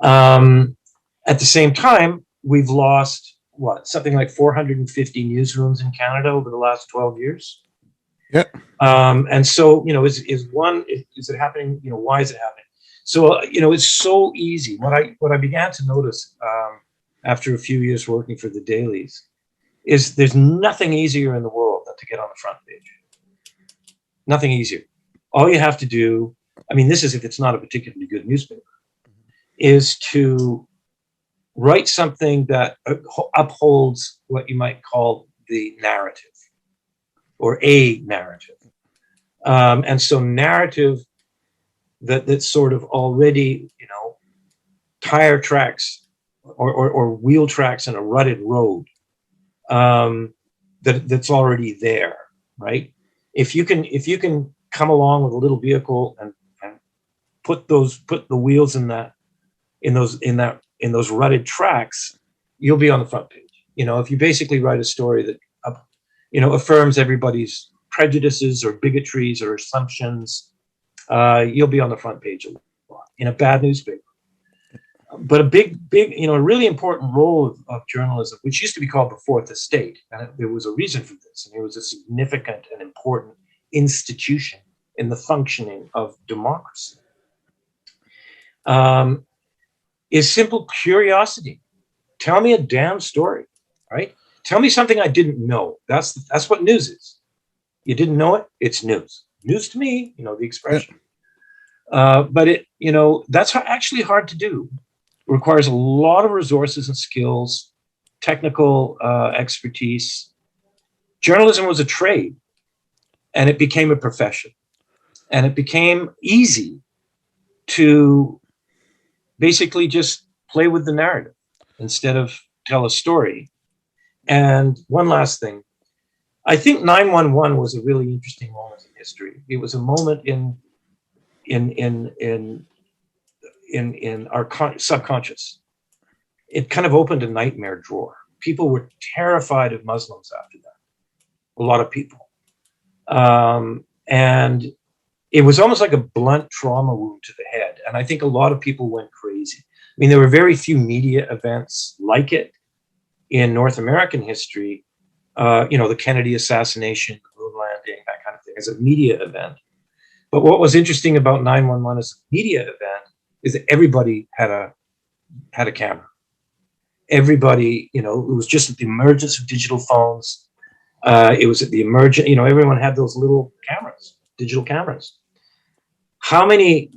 Speaker 2: At the same time, we've lost something like 450 newsrooms in Canada over the last 12 years.
Speaker 1: Yep.
Speaker 2: And so, is it happening? Why is it happening? So, it's so easy. What I began to notice after a few years working for the dailies is there's nothing easier in the world than to get on the front page. Nothing easier. All you have to do, this is if it's not a particularly good newspaper, is to write something that upholds what you might call the narrative, or a narrative. And so narrative that's sort of already, tire tracks or wheel tracks in a rutted road, that's already there, right? If you can come along with a little vehicle and put the wheels in those rutted tracks, you'll be on the front page. If you basically write a story that affirms everybody's prejudices or bigotries or assumptions, you'll be on the front page a lot in a bad newspaper. But a big, a really important role of journalism, which used to be called the Fourth Estate, and there was a reason for this, and it was a significant and important institution in the functioning of democracy, is simple curiosity. Tell me a damn story, right? Tell me something I didn't know. That's what news is. You didn't know it, it's news. News to me, the expression. But that's actually hard to do. It requires a lot of resources and skills, technical expertise. Journalism was a trade, and it became a profession. And it became easy to basically just play with the narrative instead of tell a story. And one last thing, I think 911 was a really interesting moment in history. It was a moment in our subconscious. It kind of opened a nightmare drawer. People were terrified of Muslims after that. A lot of people. And it was almost like a blunt trauma wound to the head. And I think a lot of people went crazy. There were very few media events like it in North American history. The Kennedy assassination, the moon landing, that kind of thing, as a media event. But what was interesting about 911 as a media event is that everybody had a camera. Everybody, it was just at the emergence of digital phones. It was at the emergence, everyone had those little cameras, digital cameras. How many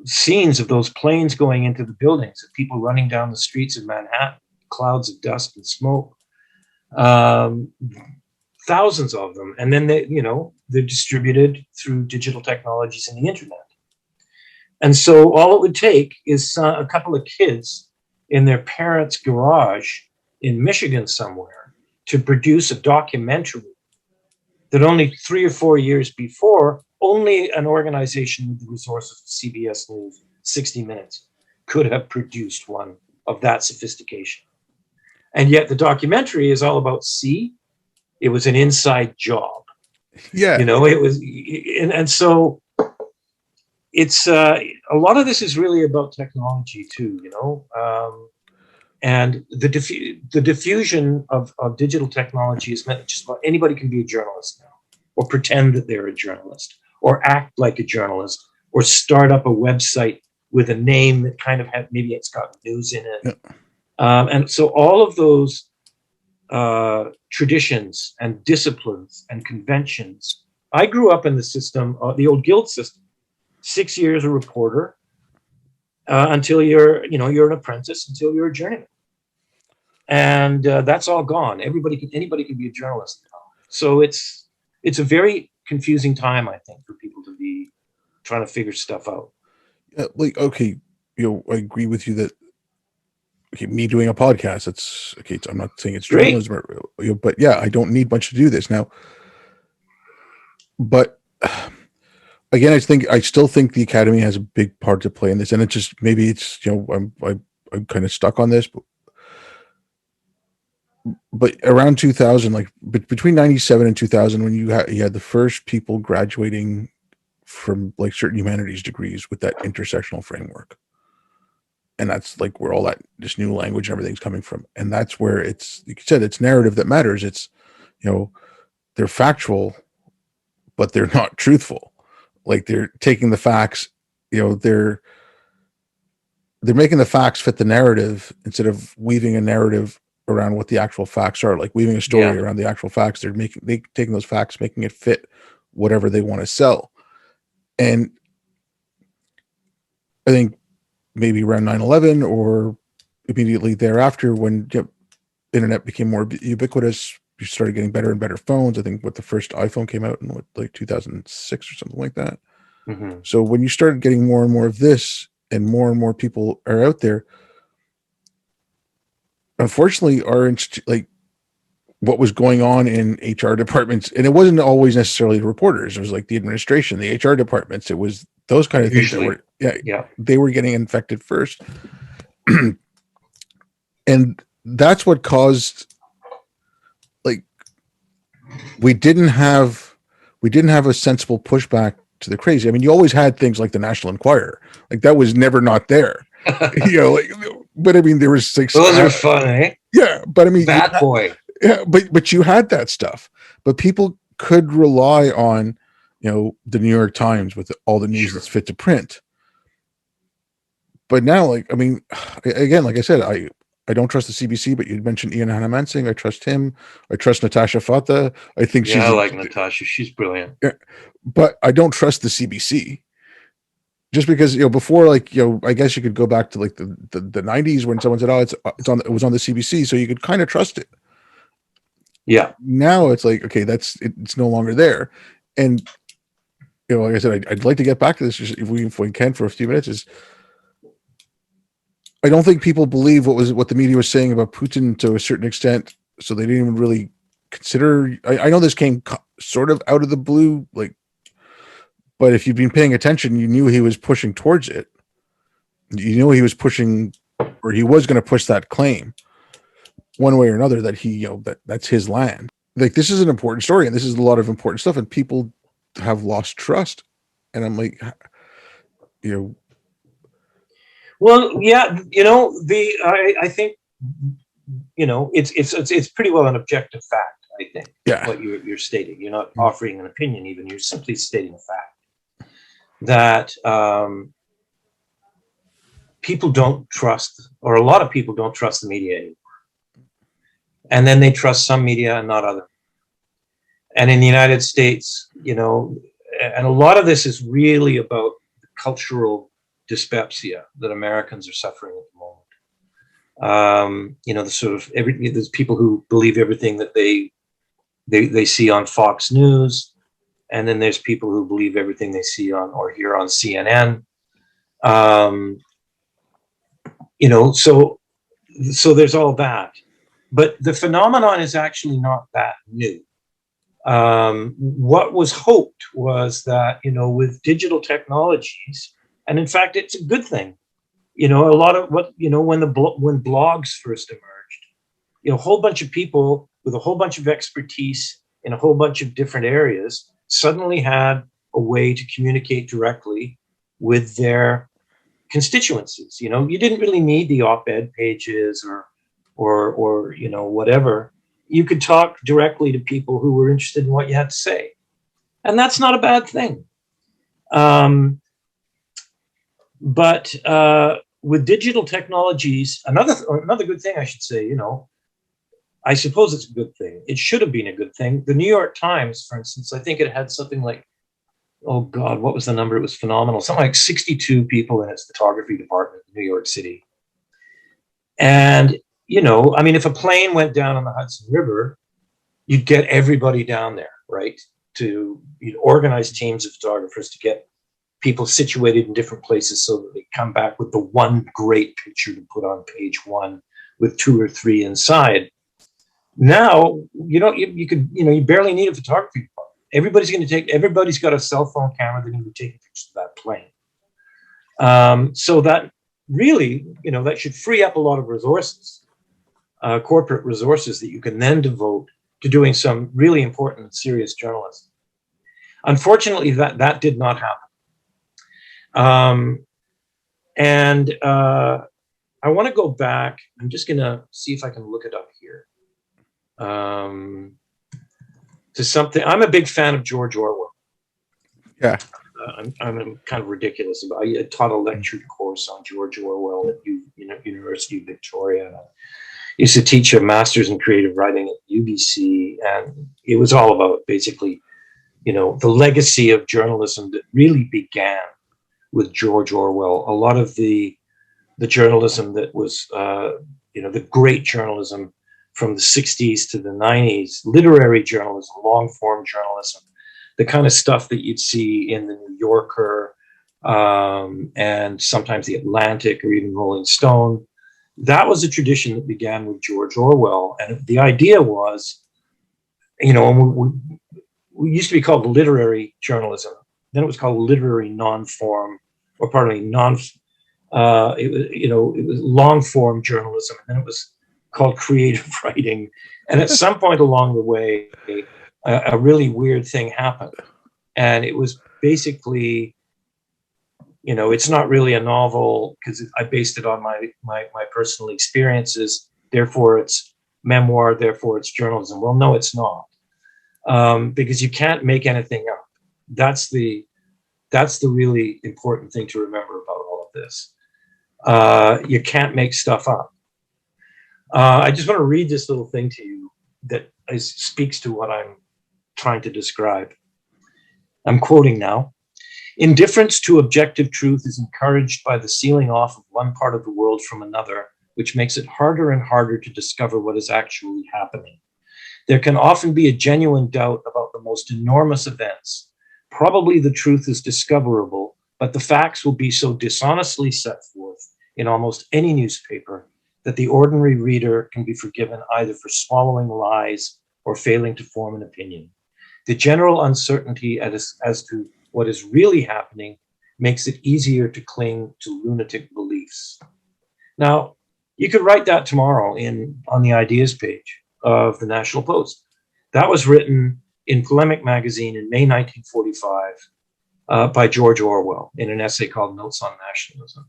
Speaker 2: scenes of those planes going into the buildings, of people running down the streets of Manhattan, clouds of dust and smoke, thousands of them. And then they're distributed through digital technologies and the internet. And so all it would take is a couple of kids in their parents' garage in Michigan somewhere to produce a documentary that only 3 or 4 years before, only an organization with the resources of CBS News, 60 Minutes, could have produced one of that sophistication. And yet the documentary is all about, see, it was an inside job.
Speaker 1: Yeah.
Speaker 2: It was, and so it's a lot of this is really about technology too, and the diffusion of digital technology has meant that just about anybody can be a journalist now, or pretend that they're a journalist, or act like a journalist, or start up a website with a name that kind of maybe it's got news in it.
Speaker 1: Yeah.
Speaker 2: And so all of those traditions and disciplines and conventions. I grew up in the system, the old guild system. 6 years a reporter until you're an apprentice, until you're a journeyman, and that's all gone. Anybody can be a journalist now. So it's a very confusing time, I think, for people to be trying to figure stuff out.
Speaker 1: Okay, I agree with you that. Okay, me doing a podcast, it's okay. I'm not saying it's journalism, but yeah, I don't need much to do this now. But again, I still think the Academy has a big part to play in this, and it's just maybe it's I'm kind of stuck on this, but around 2000, like between 97 and 2000, when you had the first people graduating from like certain humanities degrees with that intersectional framework. And that's like where all that this new language and everything's coming from. And that's where it's, like you said, it's narrative that matters. It's, they're factual, but they're not truthful. Like they're taking the facts, they're making the facts fit the narrative instead of weaving a narrative around what the actual facts are. Like weaving a story around the actual facts. They're taking those facts, making it fit whatever they want to sell. And I think maybe around 9/11 or immediately thereafter, when internet became more ubiquitous, you started getting better and better phones. I think the first iPhone came out in like 2006 or something like that.
Speaker 2: Mm-hmm.
Speaker 1: So when you started getting more and more of this and more people are out there, unfortunately what was going on in HR departments, and it wasn't always necessarily the reporters, it was like the administration, the HR departments, it was those kind of things that were they were getting infected first. And that's what caused, like, we didn't have a sensible pushback to the crazy. I mean, you always had things like the National Enquirer, like that was never not there. But I mean, there was like
Speaker 2: those are fun, eh?
Speaker 1: Yeah, but I mean,
Speaker 2: Bat Boy.
Speaker 1: Yeah, but you had that stuff. But people could rely on, the New York Times with all the news that's fit to print. But now, like, I mean, again, like I said, I don't trust the CBC, but you mentioned Ian Hannah-Mansing. I trust him. I trust Natasha Fatah. I think
Speaker 2: I like Natasha. She's brilliant.
Speaker 1: Yeah, but I don't trust the CBC. Just because, before, like, I guess you could go back to like the 90s when someone said, "Oh, it was on the CBC," so you could kind of trust it.
Speaker 2: Yeah.
Speaker 1: Now it's like, okay, it's no longer there. And like I said, I'd like to get back to this if we can for a few minutes. Is I don't think people believe what the media was saying about Putin to a certain extent, so they didn't even really consider. I know this came sort of out of the blue, like, but if you've been paying attention, you knew he was pushing towards it. You knew he was pushing, or he was going to push that claim one way or another, that that's his land. Like, this is an important story, and this is a lot of important stuff, and people have lost trust. And I'm like,
Speaker 2: well, yeah, I think, it's pretty well an objective fact, I think.
Speaker 1: Yeah.
Speaker 2: What you're stating. You're not offering an opinion even, you're simply stating a fact that people don't trust, or a lot of people don't trust the media anymore. And then they trust some media and not other. And in the United States, and a lot of this is really about the cultural dyspepsia that Americans are suffering at the moment. The sort of there's people who believe everything that they see on Fox News, and then there's people who believe everything they see on or hear on CNN. So there's all that. But the phenomenon is actually not that new. What was hoped was that, with digital technologies, and in fact, it's a good thing. A lot of what, when blogs first emerged, a whole bunch of people with a whole bunch of expertise in a whole bunch of different areas suddenly had a way to communicate directly with their constituencies. You didn't really need the op-ed pages or whatever. You could talk directly to people who were interested in what you had to say, and that's not a bad thing. But with digital technologies, another good thing, I should say, I suppose it's a good thing. It should have been a good thing. The New York Times, for instance, I think it had something like, oh God, what was the number? It was phenomenal. Something like 62 people in its photography department in New York City. And, if a plane went down on the Hudson River, you'd get everybody down there, right? You'd organize teams of photographers to get people situated in different places so that they come back with the one great picture to put on page one with 2 or 3 inside. Now, you barely need a photography department. Everybody's got a cell phone camera. They're going to be taking pictures of that plane. So that really, that should free up a lot of resources, corporate resources that you can then devote to doing some really important and serious journalism. Unfortunately, that did not happen. And I want to go back. I'm just going to see if I can look it up here. To something. I'm a big fan of George Orwell.
Speaker 1: Yeah.
Speaker 2: I'm kind of ridiculous about. I taught a lecture course on George Orwell at University of Victoria. I used to teach a master's in creative writing at UBC, and it was all about basically, the legacy of journalism that really began with George Orwell. A lot of the journalism that was, the great journalism from the 60s to the 90s, literary journalism, long-form journalism, the kind of stuff that you'd see in the New Yorker and sometimes the Atlantic or even Rolling Stone. That was a tradition that began with George Orwell. And the idea was, we used to be called literary journalism. Then it was called literary non-form, or pardon me, it was long-form journalism. And then it was called creative writing. And at some point along the way, a really weird thing happened. And it was basically, it's not really a novel because I based it on my personal experiences. Therefore, it's memoir. Therefore, it's journalism. Well, no, it's not, because you can't make anything up. That's the really important thing to remember about all of this. You can't make stuff up. I just want to read this little thing to you that speaks to what I'm trying to describe. I'm quoting now. Indifference to objective truth is encouraged by the sealing off of one part of the world from another, which makes it harder and harder to discover what is actually happening. There can often be a genuine doubt about the most enormous events. Probably the truth is discoverable, but the facts will be so dishonestly set forth in almost any newspaper that the ordinary reader can be forgiven either for swallowing lies or failing to form an opinion. The general uncertainty as to what is really happening makes it easier to cling to lunatic beliefs. Now, you could write that tomorrow on the ideas page of the National Post. That was written in Polemic magazine in May 1945 by George Orwell in an essay called Notes on Nationalism.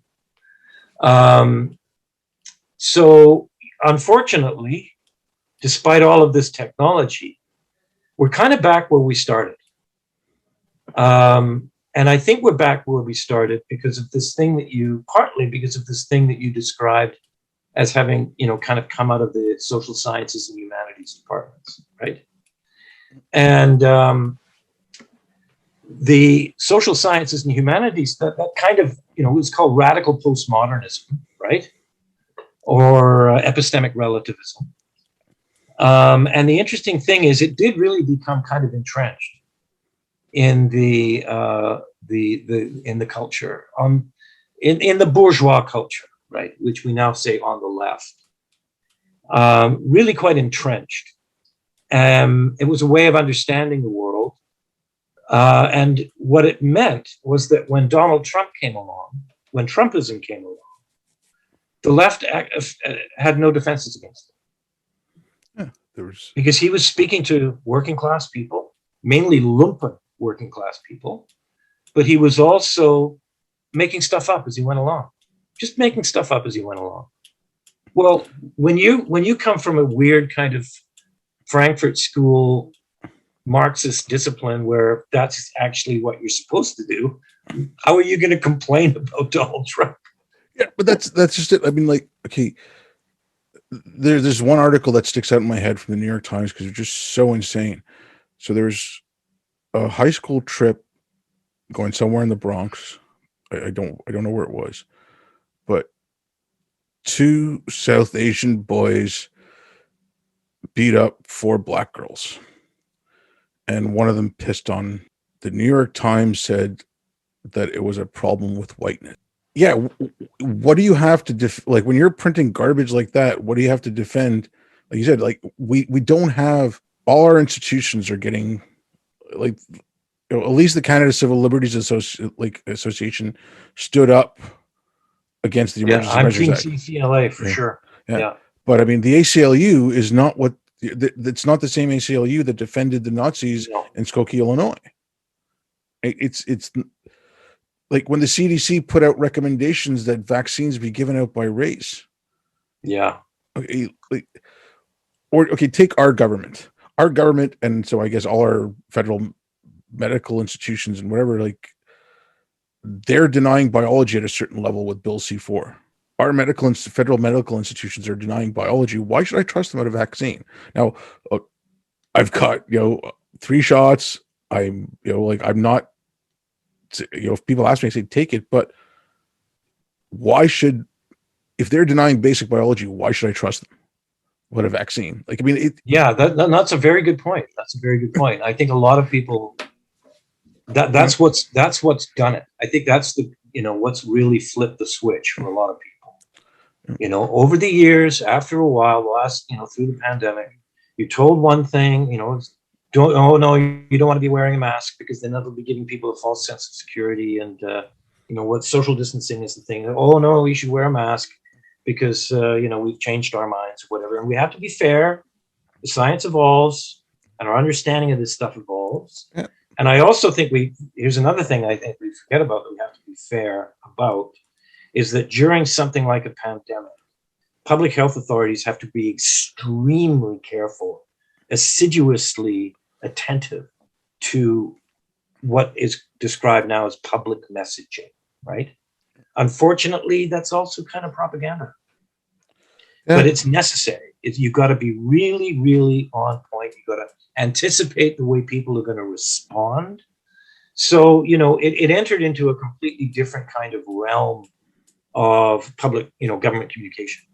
Speaker 2: So unfortunately, despite all of this technology, we're kind of back where we started. And I think we're back where we started because of this thing partly because of this thing that you described as having, kind of come out of the social sciences and humanities departments, right? And the social sciences and humanities, that kind of, it was called radical postmodernism, right? Or epistemic relativism. And the interesting thing is it did really become kind of entrenched in the culture, in the bourgeois culture, right, which we now say on the left, really quite entrenched. It was a way of understanding the world. And what it meant was that when Donald Trump came along, when Trumpism came along, the left had no defenses against it.
Speaker 1: Yeah, there was,
Speaker 2: because he was speaking to working class people, mainly lumpen working class people, but he was also making stuff up as he went along, just making stuff up as he went along. Well, when you come from a weird kind of Frankfurt School Marxist discipline where that's actually what you're supposed to do, how are you going to complain about Donald Trump?
Speaker 1: yeah, but that's just it. I mean, like, okay, there's one article that sticks out in my head from the New York Times because it's just so insane. So there's a high school trip going somewhere in the Bronx. I don't know where it was, but two South Asian boys beat up four black girls, and one of them pissed on. The New York Times said that it was a problem with whiteness. Yeah, what do you have to like when you're printing garbage like that? What do you have to defend? Like you said, like we don't have, all our institutions are getting, like, you know, at least the Canada Civil Liberties Association stood up against the Emergency
Speaker 2: I'm
Speaker 1: Measures
Speaker 2: Team
Speaker 1: Act.
Speaker 2: CCLA for
Speaker 1: Yeah.
Speaker 2: sure.
Speaker 1: Yeah.
Speaker 2: Yeah.
Speaker 1: But I mean, the ACLU is not what, it's not the same ACLU that defended the Nazis in Skokie, Illinois. It's like when the CDC put out recommendations that vaccines be given out by race.
Speaker 2: Yeah.
Speaker 1: Okay, like, or okay, take our government, and so I guess all our federal medical institutions and whatever, like, they're denying biology at a certain level with Bill C-4. Our federal medical institutions are denying biology. Why should I trust them at a vaccine? Now, I've got, 3 shots. I'm, I'm not, if people ask me, I say take it. But why should, if they're denying basic biology, why should I trust them? What a vaccine? Like, I mean,
Speaker 2: that's a very good point. That's a very good point. I think a lot of people, that's what's done it. I think that's the, what's really flipped the switch for a lot of people. Over the years, after a while, through the pandemic, you're told one thing, you don't want to be wearing a mask because then that'll be giving people a false sense of security. And, what social distancing is the thing. Oh, no, you should wear a mask because, we've changed our minds or whatever. And we have to be fair. The science evolves and our understanding of this stuff evolves.
Speaker 1: Yeah.
Speaker 2: And I also think here's another thing I think we forget about that we have to be fair about, is that during something like a pandemic, public health authorities have to be extremely careful, assiduously attentive to what is described now as public messaging, right? Unfortunately, that's also kind of propaganda. Yeah. But it's necessary. You've got to be really, really on point. You've got to anticipate the way people are going to respond. So, it entered into a completely different kind of realm of public, government communication.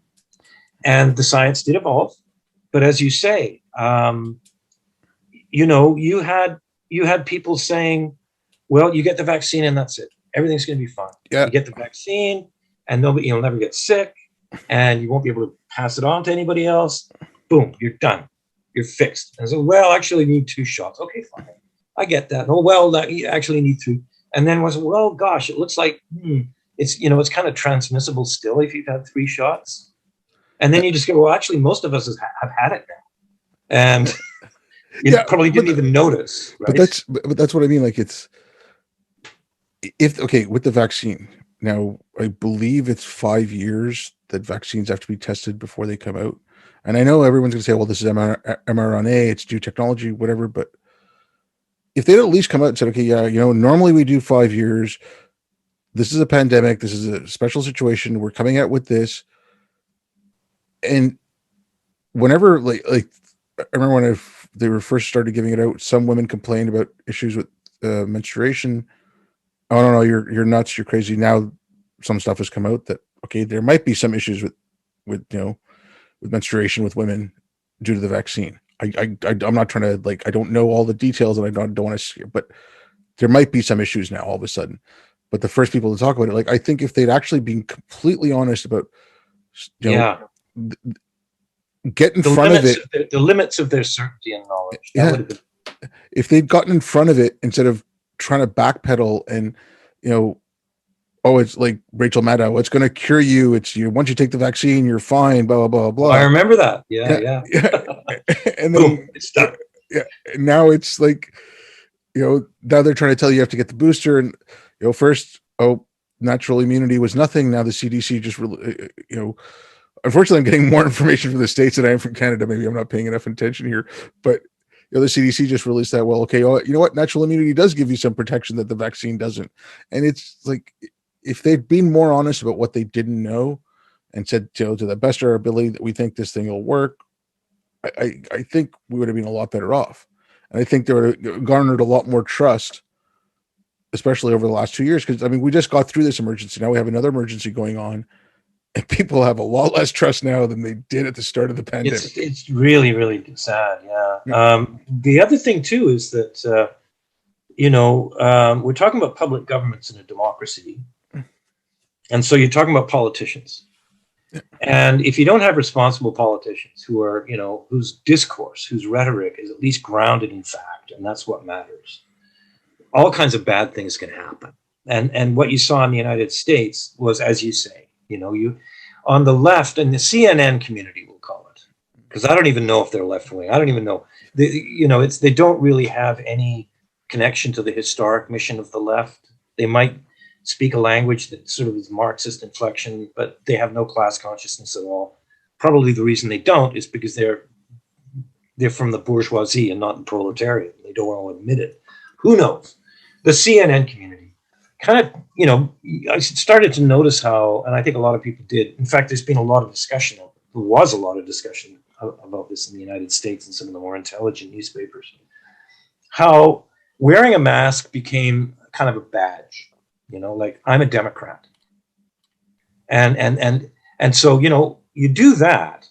Speaker 2: And the science did evolve. But as you say, you had people saying, well, you get the vaccine and that's it. Everything's going to be fine.
Speaker 1: Yeah. You
Speaker 2: get the vaccine and you'll never get sick and you won't be able to pass it on to anybody else. Boom, you're done. You're fixed. And so, well, actually need 2 shots. Okay, fine. I get that. Oh, well, you actually need 3. And then well, gosh, it looks like, it's kind of transmissible still if you've had 3 shots. And then you just go, well, actually, most of us have had it now. And you probably didn't even notice. Right?
Speaker 1: But that's what I mean. Like, with the vaccine, now I believe it's 5 years that vaccines have to be tested before they come out. And I know everyone's going to say, well, this is mRNA, it's new technology, whatever. But if they'd at least come out and said, okay, yeah, normally we do 5 years. This is a pandemic. This is a special situation. We're coming out with this. And whenever, like I remember when they were first started giving it out, some women complained about issues with menstruation. Oh, no, you're nuts. You're crazy. Now some stuff has come out that, okay, there might be some issues with menstruation with women due to the vaccine. I'm not trying to, like, I don't know all the details and I don't want to, but there might be some issues now all of a sudden. But the first people to talk about it, like, I think if they'd actually been completely honest about, get in
Speaker 2: The
Speaker 1: front of
Speaker 2: limits,
Speaker 1: it.
Speaker 2: the limits of their certainty and knowledge. That
Speaker 1: Yeah,
Speaker 2: would have been.
Speaker 1: if they'd gotten in front of it instead of trying to backpedal and, you know, oh, it's like Rachel Maddow, it's going to cure you. It's you. Once you take the vaccine, you're fine. Blah blah blah
Speaker 2: Oh, I
Speaker 1: blah.
Speaker 2: remember that. Yeah,
Speaker 1: Yeah,
Speaker 2: yeah.
Speaker 1: yeah. And
Speaker 2: Boom,
Speaker 1: then
Speaker 2: it's
Speaker 1: yeah,
Speaker 2: done.
Speaker 1: yeah. Now it's like, you know, now they're trying to tell you have to get the booster, and you know, first, oh, natural immunity was nothing. Now the CDC just really, you know, unfortunately, I'm getting more information from the States than I am from Canada. Maybe I'm not paying enough attention here, but you know, the CDC just released that. Well, okay, oh, you know what? Natural immunity does give you some protection that the vaccine doesn't. And it's like, if they'd been more honest about what they didn't know and said, you know, to the best of our ability that we think this thing will work, I think we would have been a lot better off. And I think they would have garnered a lot more trust, especially over the last 2 years. Because I mean, we just got through this emergency. Now we have another emergency going on, and people have a lot less trust now than they did at the start of the pandemic.
Speaker 2: It's really, really sad. Yeah.
Speaker 1: Yeah.
Speaker 2: The other thing too is that we're talking about public governments in a democracy, and so you're talking about politicians. And if you don't have responsible politicians who are, you know, whose discourse, whose rhetoric is at least grounded in fact, and that's what matters, all kinds of bad things can happen. And what you saw in the United States was, as you say, you know, you on the left and the CNN community, we'll call it, because I don't even know if they're left wing. I don't even know. They don't really have any connection to the historic mission of the left. They might speak a language that sort of is Marxist inflection, but they have no class consciousness at all. Probably the reason they don't is because they're from the bourgeoisie and not the proletariat. They don't want to admit it. Who knows? The CNN community kind of, you know, I started to notice how, and I think a lot of people did. In fact, there's been a lot of discussion. There was a lot of discussion about this in the United States and some of the more intelligent newspapers. How wearing a mask became kind of a badge. You know, like, I'm a Democrat. And so, you know, you do that.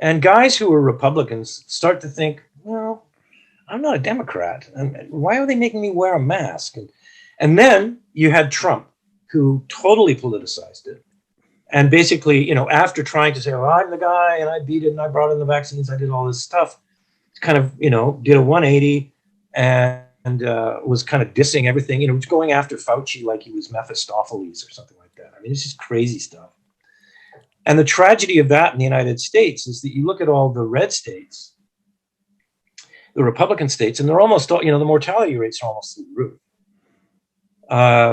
Speaker 2: And guys who are Republicans start to think, well, I'm not a Democrat. And why are they making me wear a mask? And then you had Trump, who totally politicized it. And basically, you know, after trying to say, well, I'm the guy and I beat it and I brought in the vaccines, I did all this stuff, kind of, you know, did a 180 and was kind of dissing everything, you know, going after Fauci like he was Mephistopheles or something like that. I mean, it's just crazy stuff. And the tragedy of that in the United States is that you look at all the red states, the Republican states, and they're almost all, you know, the mortality rates are almost through the roof.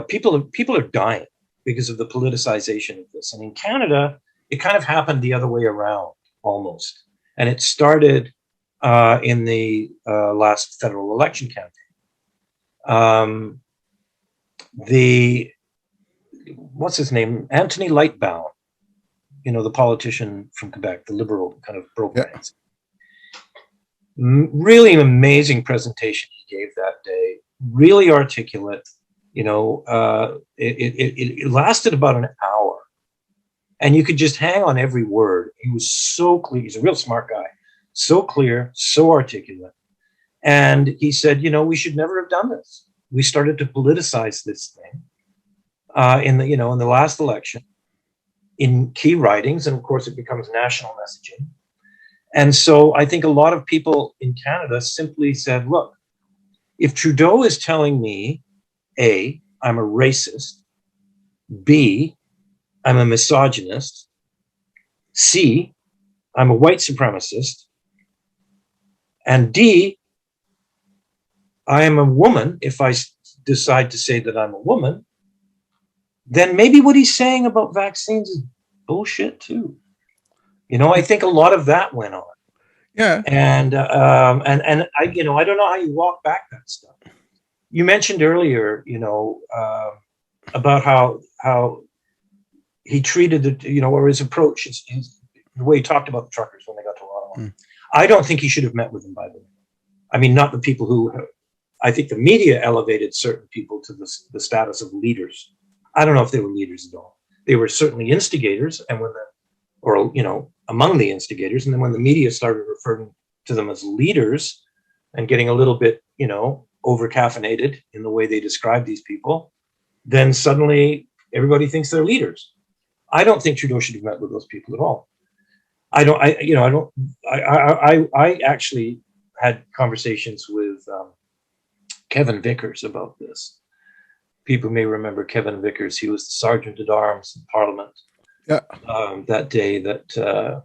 Speaker 2: People are dying because of the politicization of this. And in Canada, it kind of happened the other way around almost. And it started in the last federal election campaign. What's his name? Anthony Lightbound, you know, the politician from Quebec, the Liberal kind of broke ranks. Really an amazing presentation he gave that day. Really articulate. You know, it lasted about an hour, and you could just hang on every word. He was so clear. He's a real smart guy. So clear, so articulate. And he said, you know, we should never have done this. We started to politicize this thing in the last election in key writings, and of course it becomes national messaging. And so I think a lot of people in Canada simply said, look, if Trudeau is telling me, A, I'm a racist, B, I'm a misogynist, C, I'm a white supremacist, and D, I am a woman, if I decide to say that I'm a woman, then maybe what he's saying about vaccines is bullshit too. You know, I think a lot of that went on.
Speaker 1: Yeah.
Speaker 2: And I, you know, I don't know how you walk back that stuff. You mentioned earlier, you know, about how he treated the, you know, or his approach, the way he talked about the truckers when they got to Ottawa. I don't think he should have met with them, by the way. I mean, not the people who, I think the media elevated certain people to the status of leaders. I don't know if they were leaders at all. They were certainly instigators, and or, you know, among the instigators. And then when the media started referring to them as leaders and getting a little bit, you know, over caffeinated in the way they describe these people, then suddenly everybody thinks they're leaders. I don't think Trudeau should have met with those people at all. I actually had conversations with Kevin Vickers about this. People may remember Kevin Vickers. He was the Sergeant at Arms in Parliament
Speaker 1: Yeah.
Speaker 2: that day that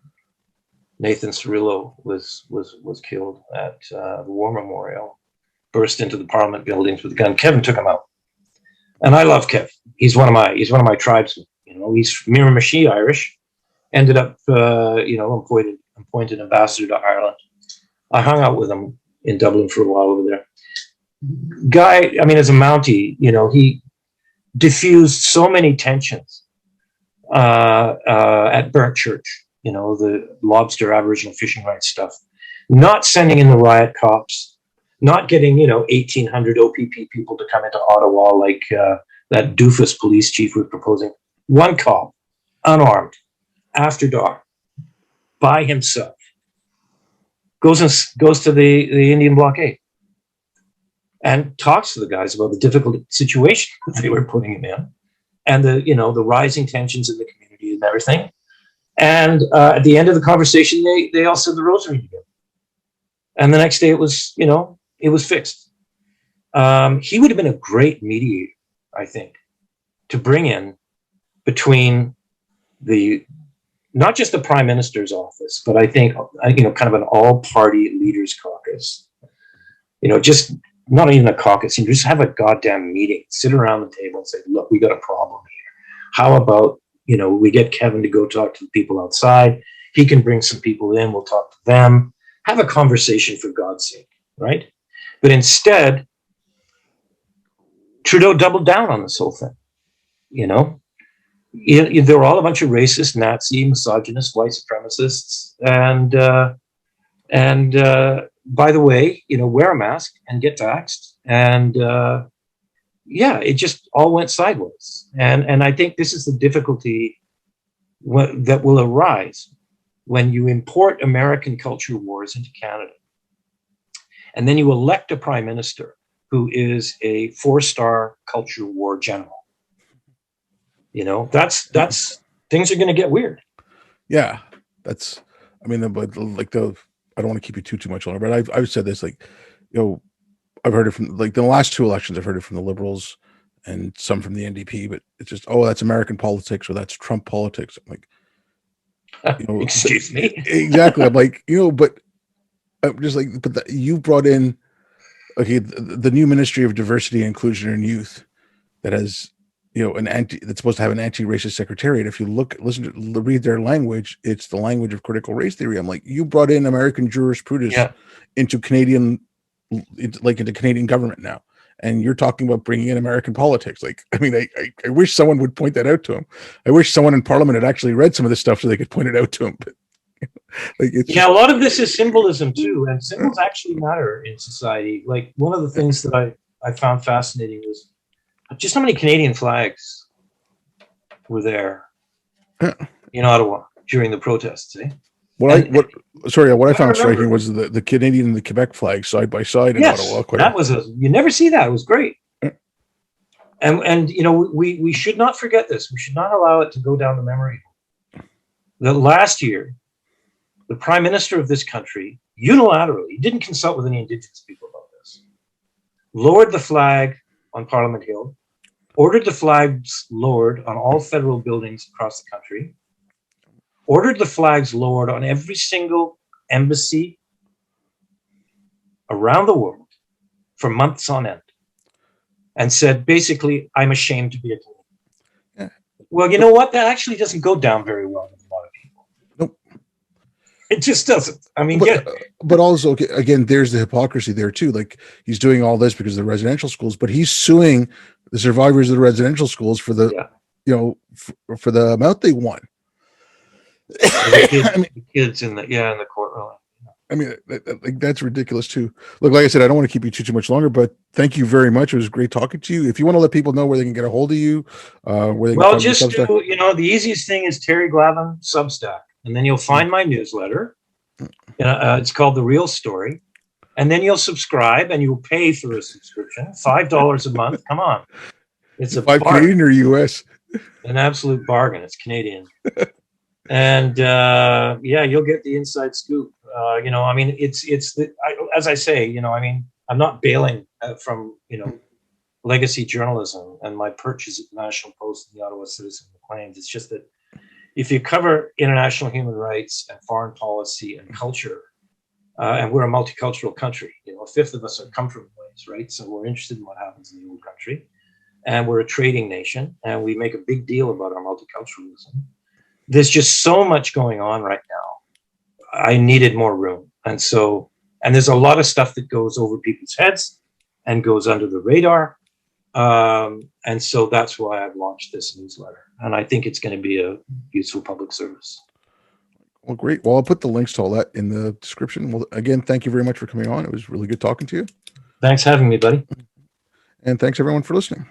Speaker 2: Nathan Cirillo was killed at the War Memorial. Burst into the Parliament buildings with a gun. Kevin took him out, and I love Kev. He's one of my tribesmen. He's Miramichi Irish. Ended up, appointed ambassador to Ireland. I hung out with him in Dublin for a while over there. Guy, I mean, as a Mountie, he diffused so many tensions at Burnt Church, the lobster Aboriginal fishing rights stuff, not sending in the riot cops, not getting, 1,800 OPP people to come into Ottawa like that doofus police chief was proposing. One cop, unarmed, after dark, by himself, goes to the Indian blockade and talks to the guys about the difficult situation that they were putting him in, and the rising tensions in the community and everything. And at the end of the conversation, they all said the rosary together. And the next day, it was fixed. He would have been a great mediator, I think, to bring in between not just the Prime Minister's office, but I think kind of an all-party leaders caucus. Just not even a caucus. You just have a goddamn meeting, sit around the table and say, look, we got a problem here. How about, we get Kevin to go talk to the people outside. He can bring some people in. We'll talk to them. Have a conversation, for God's sake, right? But instead, Trudeau doubled down on this whole thing. They were all a bunch of racist, Nazi, misogynist, white supremacists, and by the way, wear a mask and get taxed, and it just all went sideways. And I think this is the difficulty that will arise when you import American culture wars into Canada, and then you elect a prime minister who is a 4-star culture war general. That's things are going to get weird.
Speaker 1: Yeah, but I don't want to keep you too much longer, but I've said this, I've heard it from the last 2 elections. I've heard it from the Liberals and some from the NDP, but it's just, that's American politics, or that's Trump politics. I'm like,
Speaker 2: excuse me.
Speaker 1: Exactly. I'm like, but I'm just like, you brought in, the new Ministry of Diversity, Inclusion, and Youth that has, that's supposed to have an anti-racist secretariat. If you read their language, it's the language of critical race theory. I'm like, you brought in American jurisprudence into Canadian government now, and you're talking about bringing in American politics. I wish someone would point that out to him. I wish someone in Parliament had actually read some of this stuff so they could point it out to him. But
Speaker 2: a lot of this is symbolism too, and symbols actually matter in society. Like, one of the things that I found fascinating was just how many Canadian flags were there in Ottawa during the protests.
Speaker 1: What I found striking was the Canadian and the Quebec flags side by side in Ottawa.
Speaker 2: You never see that. It was great. And we should not forget this. We should not allow it to go down the memory hole. That last year, the Prime Minister of this country unilaterally, didn't consult with any Indigenous people about this, lowered the flag on Parliament Hill, ordered the flags lowered on all federal buildings across the country, ordered the flags lowered on every single embassy around the world for months on end, and said, basically, I'm ashamed to be a Canadian. Yeah. Well, you know what? That actually doesn't go down very well with a lot of people.
Speaker 1: Nope.
Speaker 2: It just doesn't. I mean,
Speaker 1: but also, again, there's the hypocrisy there too. Like, he's doing all this because of the residential schools, but he's suing the survivors of the residential schools for the, for the amount they won.
Speaker 2: The kids in the courtroom.
Speaker 1: I mean, that's ridiculous too. Look, like I said, I don't want to keep you too much longer, but thank you very much. It was great talking to you. If you want to let people know where they can get a hold of you,
Speaker 2: the easiest thing is Terry Glavin Substack, and then you'll find my newsletter. It's called The Real Story, and then you'll subscribe, and you'll pay for a subscription, $5 a month. Come on, it's a
Speaker 1: $5 Canadian or US?
Speaker 2: An absolute bargain. It's Canadian. And yeah, you'll get the inside scoop. I mean, as I say, I mean, I'm not bailing from legacy journalism and my purchase at the National Post and the Ottawa Citizen Maclean's. It's just that if you cover international human rights and foreign policy and culture, and we're a multicultural country, a fifth of us come from place, right? So we're interested in what happens in the old country, and we're a trading nation, and we make a big deal about our multiculturalism. There's just so much going on right now. I needed more room. And there's a lot of stuff that goes over people's heads and goes under the radar. And so that's why I've launched this newsletter. And I think it's going to be a useful public service.
Speaker 1: Well, great. Well, I'll put the links to all that in the description. Well, again, thank you very much for coming on. It was really good talking to you.
Speaker 2: Thanks for having me, buddy.
Speaker 1: And thanks everyone for listening.